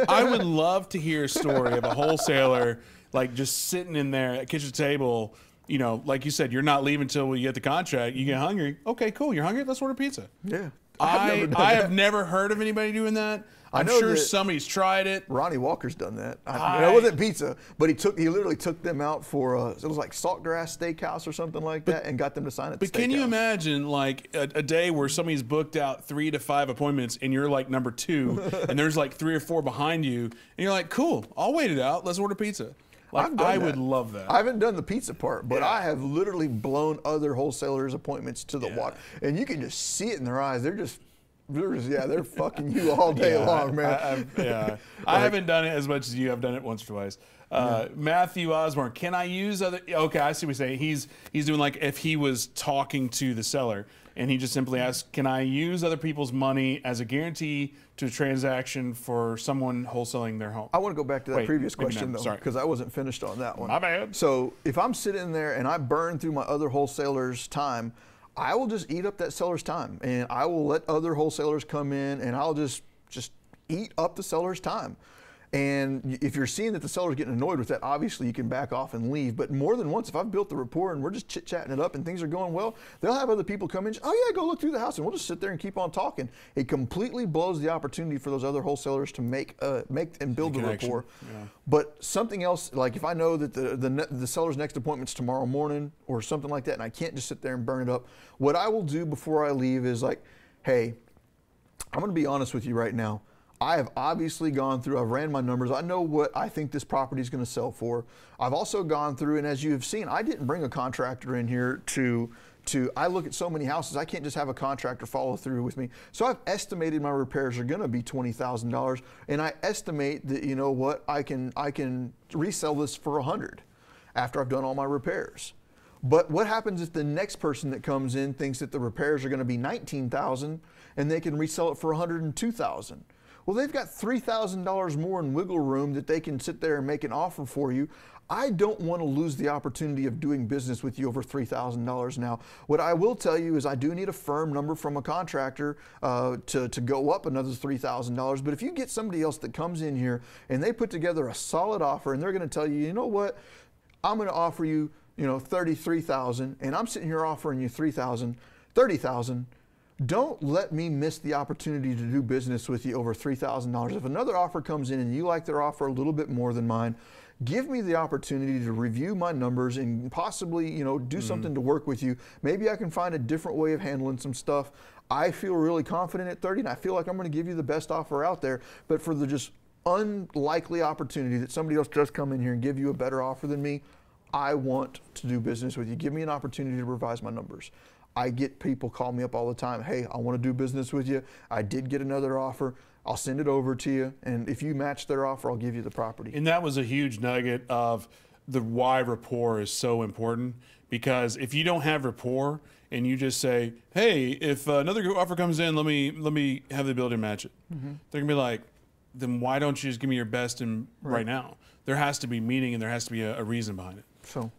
I would love to hear a story of a wholesaler like just sitting in there at kitchen table, like you said, you're not leaving until we get the contract. You get hungry. Okay, cool. You're hungry? Let's order pizza. Yeah. I have never heard of anybody doing that. I'm sure somebody's tried it. Ronnie Walker's done that. It wasn't pizza, but he literally took them out for it was like Saltgrass Steakhouse or something like that, and got them to sign it. But can you imagine like a day where somebody's booked out 3 to 5 appointments, and you're like number 2, and there's like 3 or 4 behind you, and you're like, cool, I'll wait it out. Let's order pizza. Like, I would love that. I haven't done the pizza part, but I have literally blown other wholesalers' appointments to the water, and you can just see it in their eyes. They're fucking you all day long, man. I haven't done it as much as you. I've done it once or twice. Matthew Osborne, can I use other? Okay, I see what you're saying. He's doing like if he was talking to the seller. and he just simply asks, can I use other people's money as a guarantee to a transaction for someone wholesaling their home? I want to go back to that previous question, not. though, Sorry. because I wasn't finished on that one. My bad. So if I'm sitting there and I burn through my other wholesalers' time, I will just eat up that seller's time, and I will let other wholesalers come in, and I'll just eat up the seller's time. And if you're seeing that the seller's getting annoyed with that, obviously you can back off and leave. But more than once, if I've built the rapport and we're just chit-chatting it up and things are going well, they'll have other people come in, oh yeah, go look through the house, and we'll just sit there and keep on talking. It completely blows the opportunity for those other wholesalers to make and build the rapport. Yeah. But something else, like if I know that the seller's next appointment's tomorrow morning or something like that, and I can't just sit there and burn it up, what I will do before I leave is like, hey, I'm gonna be honest with you right now. I have obviously gone through, I've ran my numbers. I know what I think this property is going to sell for. I've also gone through, and as you have seen, I didn't bring a contractor in here I look at so many houses, I can't just have a contractor follow through with me. So I've estimated my repairs are going to be $20,000, and I estimate that, you know what, I can resell this for $100 after I've done all my repairs. But what happens if the next person that comes in thinks that the repairs are going to be $19,000 and they can resell it for $102,000? Well, they've got $3,000 more in wiggle room that they can sit there and make an offer for you. I don't want to lose the opportunity of doing business with you over $3,000 now. What I will tell you is I do need a firm number from a contractor to go up another $3,000. But if you get somebody else that comes in here and they put together a solid offer and they're going to tell you, you know what, I'm going to offer you, $33,000, and I'm sitting here offering you $30,000. Don't let me miss the opportunity to do business with you over $3,000. If another offer comes in and you like their offer a little bit more than mine, give me the opportunity to review my numbers and possibly, do something to work with you. Maybe I can find a different way of handling some stuff. I feel really confident at 30, and I feel like I'm going to give you the best offer out there. But for the just unlikely opportunity that somebody else does come in here and give you a better offer than me, I want to do business with you. Give me an opportunity to revise my numbers. I get people call me up all the time. Hey, I want to do business with you. I did get another offer. I'll send it over to you. And if you match their offer, I'll give you the property. And that was a huge nugget of the why rapport is so important. Because if you don't have rapport and you just say, hey, if another offer comes in, let me have the ability to match it. Mm-hmm. They're going to be like, then why don't you just give me your best right now? There has to be meaning and there has to be a reason behind it.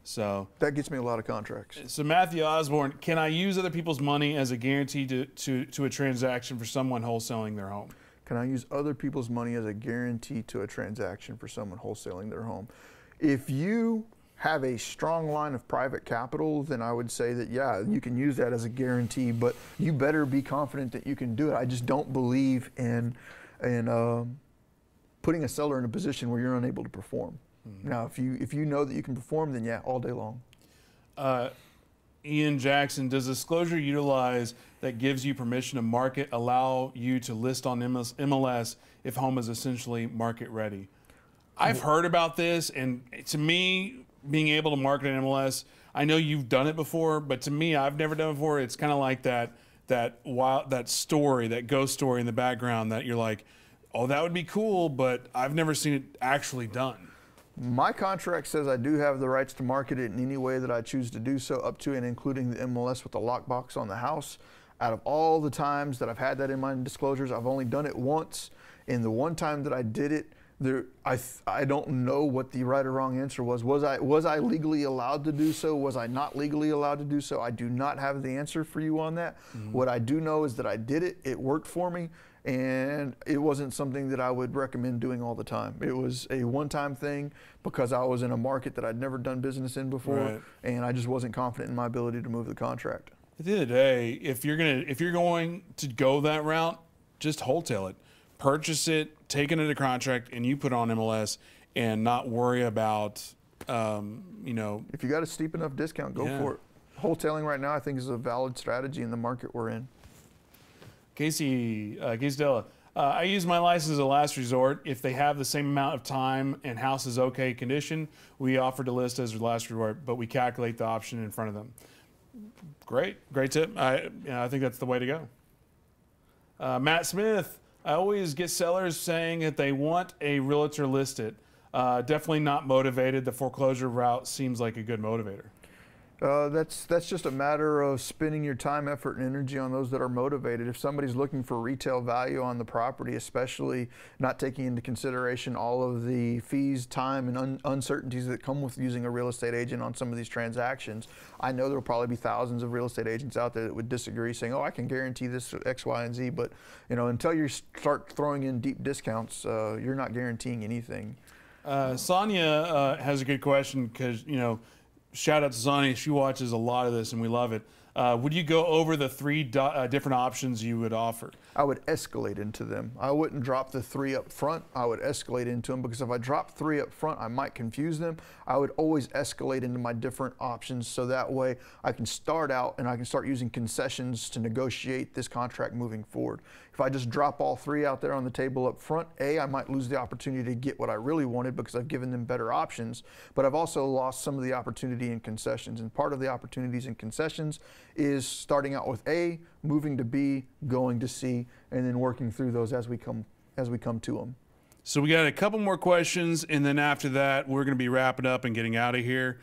So that gets me a lot of contracts. So Matthew Osborne, can I use other people's money as a guarantee to a transaction for someone wholesaling their home? Can I use other people's money as a guarantee to a transaction for someone wholesaling their home? If you have a strong line of private capital, then I would say that, yeah, you can use that as a guarantee, but you better be confident that you can do it. I just don't believe in putting a seller in a position where you're unable to perform. Mm-hmm. Now, if you know that you can perform, then yeah, all day long. Ian Jackson, does Disclosure utilize that gives you permission to market allow you to list on MLS if home is essentially market ready? I've heard about this, and to me, being able to market an MLS, I know you've done it before, but to me, I've never done it before. It's kind of like that story, that ghost story in the background that you're like, oh, that would be cool, but I've never seen it actually done. My contract says I do have the rights to market it in any way that I choose to do so, up to and including the MLS with the lockbox on the house. Out of all the times that I've had that in my disclosures, I've only done it once. And the one time that I did it, I don't know what the right or wrong answer was. Was I legally allowed to do so? Was I not legally allowed to do so? I do not have the answer for you on that. Mm-hmm. What I do know is that I did it. It worked for me. And it wasn't something that I would recommend doing all the time. It was a one-time thing because I was in a market that I'd never done business in before, right. And I just wasn't confident in my ability to move the contract. At the end of the day, if you're going to go that route, just wholesale it, purchase it, take it into contract, and you put it on MLS, and not worry about, If you got a steep enough discount, go for it. Wholesaling right now, I think, is a valid strategy in the market we're in. Casey Della, I use my license as a last resort. If they have the same amount of time and house is okay condition, we offer to list as a last resort, but we calculate the option in front of them. Great tip. I think that's the way to go. Matt Smith, I always get sellers saying that they want a realtor listed. Definitely not motivated. The foreclosure route seems like a good motivator. That's just a matter of spending your time, effort, and energy on those that are motivated. If somebody's looking for retail value on the property, especially not taking into consideration all of the fees, time, and uncertainties that come with using a real estate agent on some of these transactions, I know there will probably be thousands of real estate agents out there that would disagree, saying, "Oh, I can guarantee this X, Y, and Z." But until you start throwing in deep discounts, you're not guaranteeing anything. Sonia has a good question because shout out to Sonia. She watches a lot of this, and we love it. Would you go over the three different options you would offer? I would escalate into them. I wouldn't drop the 3 up front. I would escalate into them, because if I drop 3 up front, I might confuse them. I would always escalate into my different options, so that way I can start out and I can start using concessions to negotiate this contract moving forward. If I just drop all 3 out there on the table up front, I might lose the opportunity to get what I really wanted because I've given them better options, but I've also lost some of the opportunity in concessions. And part of the opportunities in concessions is starting out with A, moving to B, going to C, and then working through those as we come to them. So we got a couple more questions, and then after that, we're going to be wrapping up and getting out of here.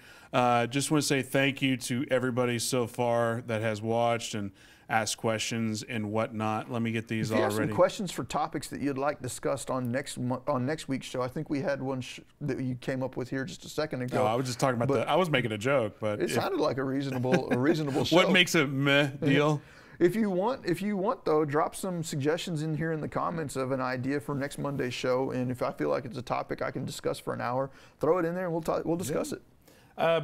Just want to say thank you to everybody so far that has watched and asked questions and whatnot. Let me get these all ready. If you have some questions for topics that you'd like discussed on next week's show, I think we had one that you came up with here just a second ago. No, I was just talking about I was making a joke, but it sounded like a reasonable show. What makes a meh deal? If you want though, drop some suggestions in here in the comments of an idea for next Monday's show, and if I feel like it's a topic I can discuss for an hour, throw it in there and we'll discuss it.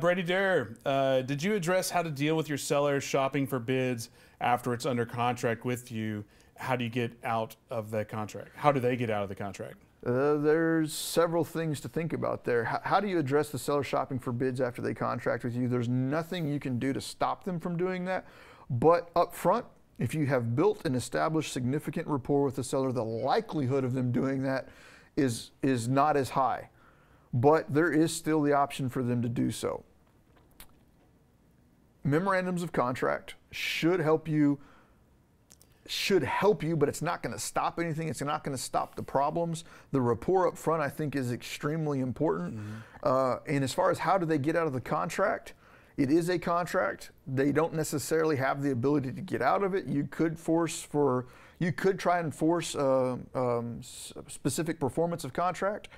Brady Durr, did you address how to deal with your seller shopping for bids after it's under contract with you? How do you get out of the contract? How do they get out of the contract? There's several things to think about there. How do you address the seller shopping for bids after they contract with you? There's nothing you can do to stop them from doing that. But up front, if you have built and established significant rapport with the seller, the likelihood of them doing that is not as high. But there is still the option for them to do so. Memorandums of contract should help you, but it's not going to stop anything. It's not going to stop the problems. The rapport up front, I think, is extremely important. And as far as how do they get out of the contract, it is a contract. They don't necessarily have the ability to get out of it. You could try and force specific performance of contract,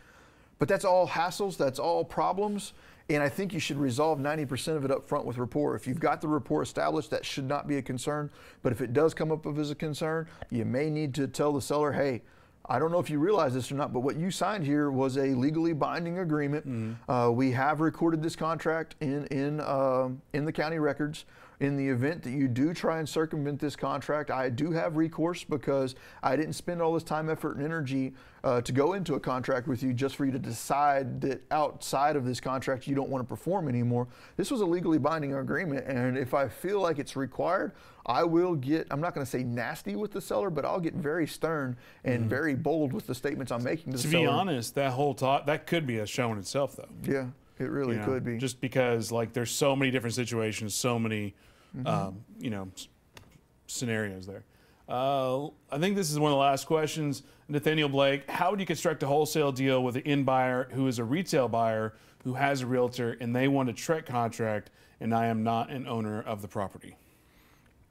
but that's all hassles, that's all problems, and I think you should resolve 90% of it up front with rapport. If you've got the rapport established, that should not be a concern, but if it does come up as a concern, you may need to tell the seller, hey, I don't know if you realize this or not, but what you signed here was a legally binding agreement. We have recorded this contract in the county records. In the event that you do try and circumvent this contract, I do have recourse, because I didn't spend all this time, effort, and energy to go into a contract with you just for you to decide that outside of this contract you don't want to perform anymore. This was a legally binding agreement, and if I feel like it's required, I will get, I'm not going to say nasty with the seller, but I'll get very stern and very bold with the statements I'm making to the seller. To be honest, that whole talk, that could be a show in itself, though. Yeah, it really could be. Just because, like, there's so many different situations, so many scenarios there. I think this is one of the last questions. Nathaniel Blake, how would you construct a wholesale deal with an in buyer who is a retail buyer who has a realtor and they want a TREC contract and I am not an owner of the property?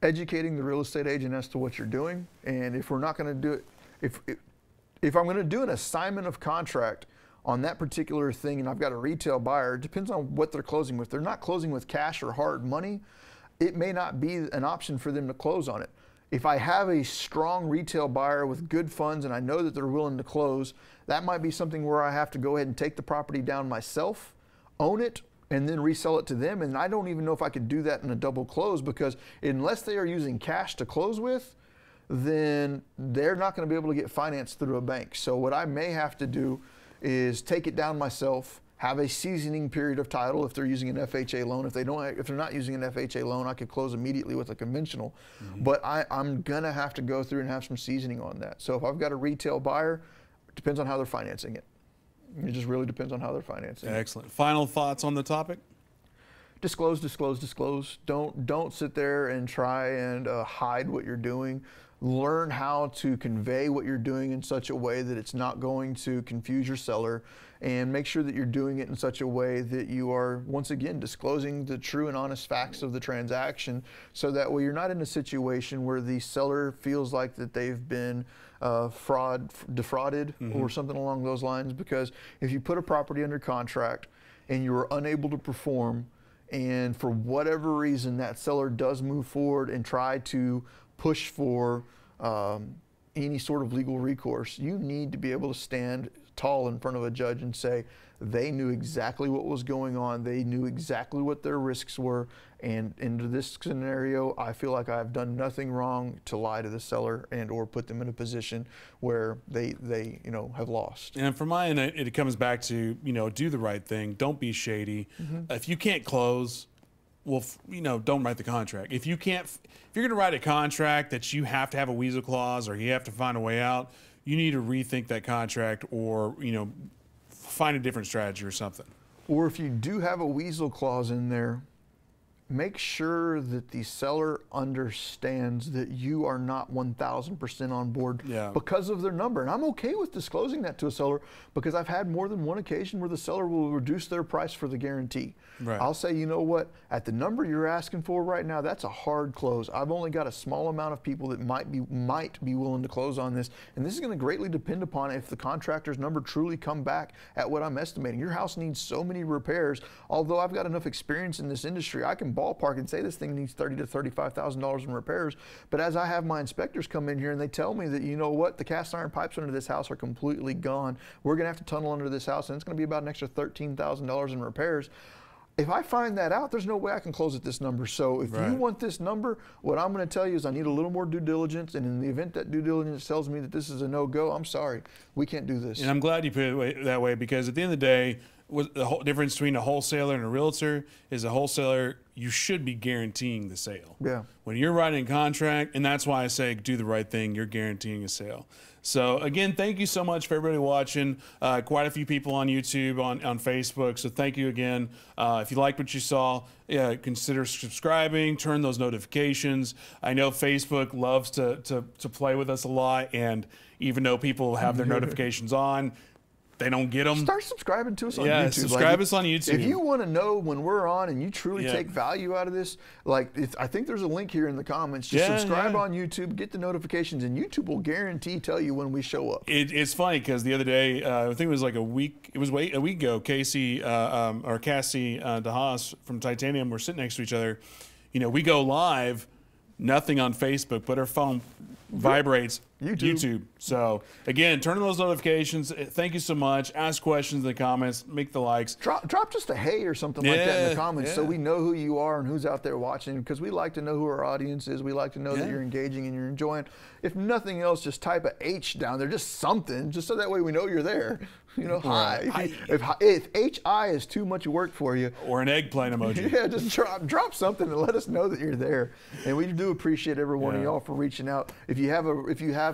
Educating the real estate agent as to what you're doing, and if we're not going to do it, if I'm going to do an assignment of contract on that particular thing and I've got a retail buyer, it depends on what they're closing with. If they're not closing with cash or hard money, it may not be an option for them to close on it. If I have a strong retail buyer with good funds and I know that they're willing to close, that might be something where I have to go ahead and take the property down myself, own it, and then resell it to them. And I don't even know if I could do that in a double close, because unless they are using cash to close with, then they're not going to be able to get financed through a bank. So what I may have to do is take it down myself, have a seasoning period of title if they're using an FHA loan. If they're not using an FHA loan, I could close immediately with a conventional. But I'm gonna have to go through and have some seasoning on that. So if I've got a retail buyer, it depends on how they're financing it. It just really depends on how they're financing it. Excellent. Final thoughts on the topic? Disclose, disclose, disclose. Don't sit there and try and hide what you're doing. learn how to convey what you're doing in such a way that it's not going to confuse your seller, and make sure that you're doing it in such a way that you are, once again, disclosing the true and honest facts of the transaction, so that way you're not in a situation where the seller feels like that they've been defrauded or something along those lines. Because if you put a property under contract and you're unable to perform, and for whatever reason that seller does move forward and try to push for any sort of legal recourse, you need to be able to stand tall in front of a judge and say they knew exactly what was going on, they knew exactly what their risks were, and into this scenario I feel like I've done nothing wrong to lie to the seller and or put them in a position where they have lost. And from my end, it comes back to, do the right thing, don't be shady. If you can't close, well, don't write the contract. If you're going to write a contract that you have to have a weasel clause or you have to find a way out, you need to rethink that contract, or find a different strategy or something. Or if you do have a weasel clause in there, make sure that the seller understands that you are not 1,000% on board because of their number. And I'm okay with disclosing that to a seller, because I've had more than one occasion where the seller will reduce their price for the guarantee. Right. I'll say, you know what, at the number you're asking for right now, that's a hard close. I've only got a small amount of people that might be willing to close on this, and this is going to greatly depend upon if the contractor's number truly come back at what I'm estimating. Your house needs so many repairs. Although I've got enough experience in this industry, I can ballpark and say this thing needs $30,000 to $35,000 in repairs. But as I have my inspectors come in here and they tell me that, you know what, the cast iron pipes under this house are completely gone, we're going to have to tunnel under this house, and it's going to be about an extra $13,000 in repairs. If I find that out, there's no way I can close at this number. So if you want this number, what I'm going to tell you is I need a little more due diligence. And in the event that due diligence tells me that this is a no-go, I'm sorry, we can't do this. And I'm glad you put it that way, because at the end of the day, the whole difference between a wholesaler and a realtor is a wholesaler, you should be guaranteeing the sale. Yeah. When you're writing a contract, and that's why I say do the right thing, you're guaranteeing a sale. So again, thank you so much for everybody watching. Quite a few people on YouTube, on Facebook. So thank you again. If you liked what you saw, consider subscribing, turn those notifications. I know Facebook loves to play with us a lot, and even though people have their notifications on, they don't get them. Start subscribing to us on YouTube. Yeah, subscribe us on YouTube. If you want to know when we're on and you truly take value out of this, I think there's a link here in the comments. Just subscribe on YouTube, get the notifications, and YouTube will guarantee tell you when we show up. It's funny because the other day, I think it was like a week ago, Cassie DeHaas from Titanium were sitting next to each other. We go live, nothing on Facebook, but our phone vibrates. YouTube. So again, turn on those notifications. Thank you so much. Ask questions in the comments. Make the likes. Drop just a hey or something like that in the comments, so we know who you are and who's out there watching, because we like to know who our audience is. We like to know that you're engaging and you're enjoying. If nothing else, just type a H down there, just something, just so that way we know you're there. Hi. If HI is too much work for you, or an eggplant emoji, just drop something and let us know that you're there. And we do appreciate every one of y'all for reaching out. If you have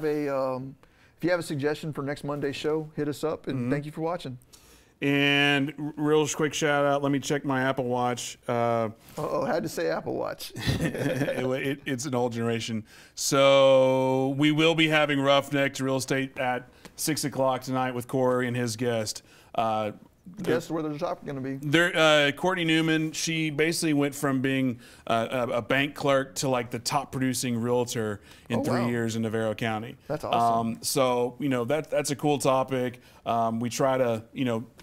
a suggestion for next Monday's show, hit us up, and thank you for watching. And real quick shout out, let me check my Apple Watch. Had to say Apple Watch. It's an old generation. So we will be having Roughneck Real Estate at 6 o'clock tonight with Corey and his guest. Guess where the top going to be? Courtney Newman. She basically went from being a bank clerk to like the top producing realtor in 3 years in Navarro County. That's awesome. So that's a cool topic. We try to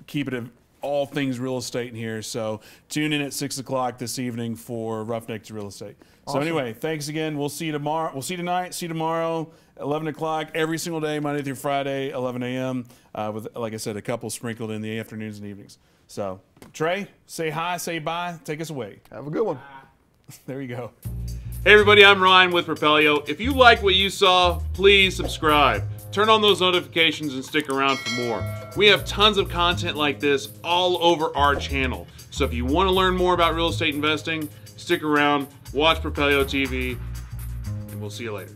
keep it all things real estate in here. So tune in at 6 o'clock this evening for Roughneck Real Estate. Awesome. So anyway, thanks again. We'll see you tomorrow. We'll see you tonight. See you tomorrow. 11 o'clock every single day, Monday through Friday, 11 a.m. With, like I said, a couple sprinkled in the afternoons and evenings. So, Trey, say hi, say bye, take us away. Have a good one. There you go. Hey, everybody, I'm Ryan with Propelio. If you like what you saw, please subscribe. Turn on those notifications and stick around for more. We have tons of content like this all over our channel. So if you want to learn more about real estate investing, stick around, watch Propelio TV, and we'll see you later.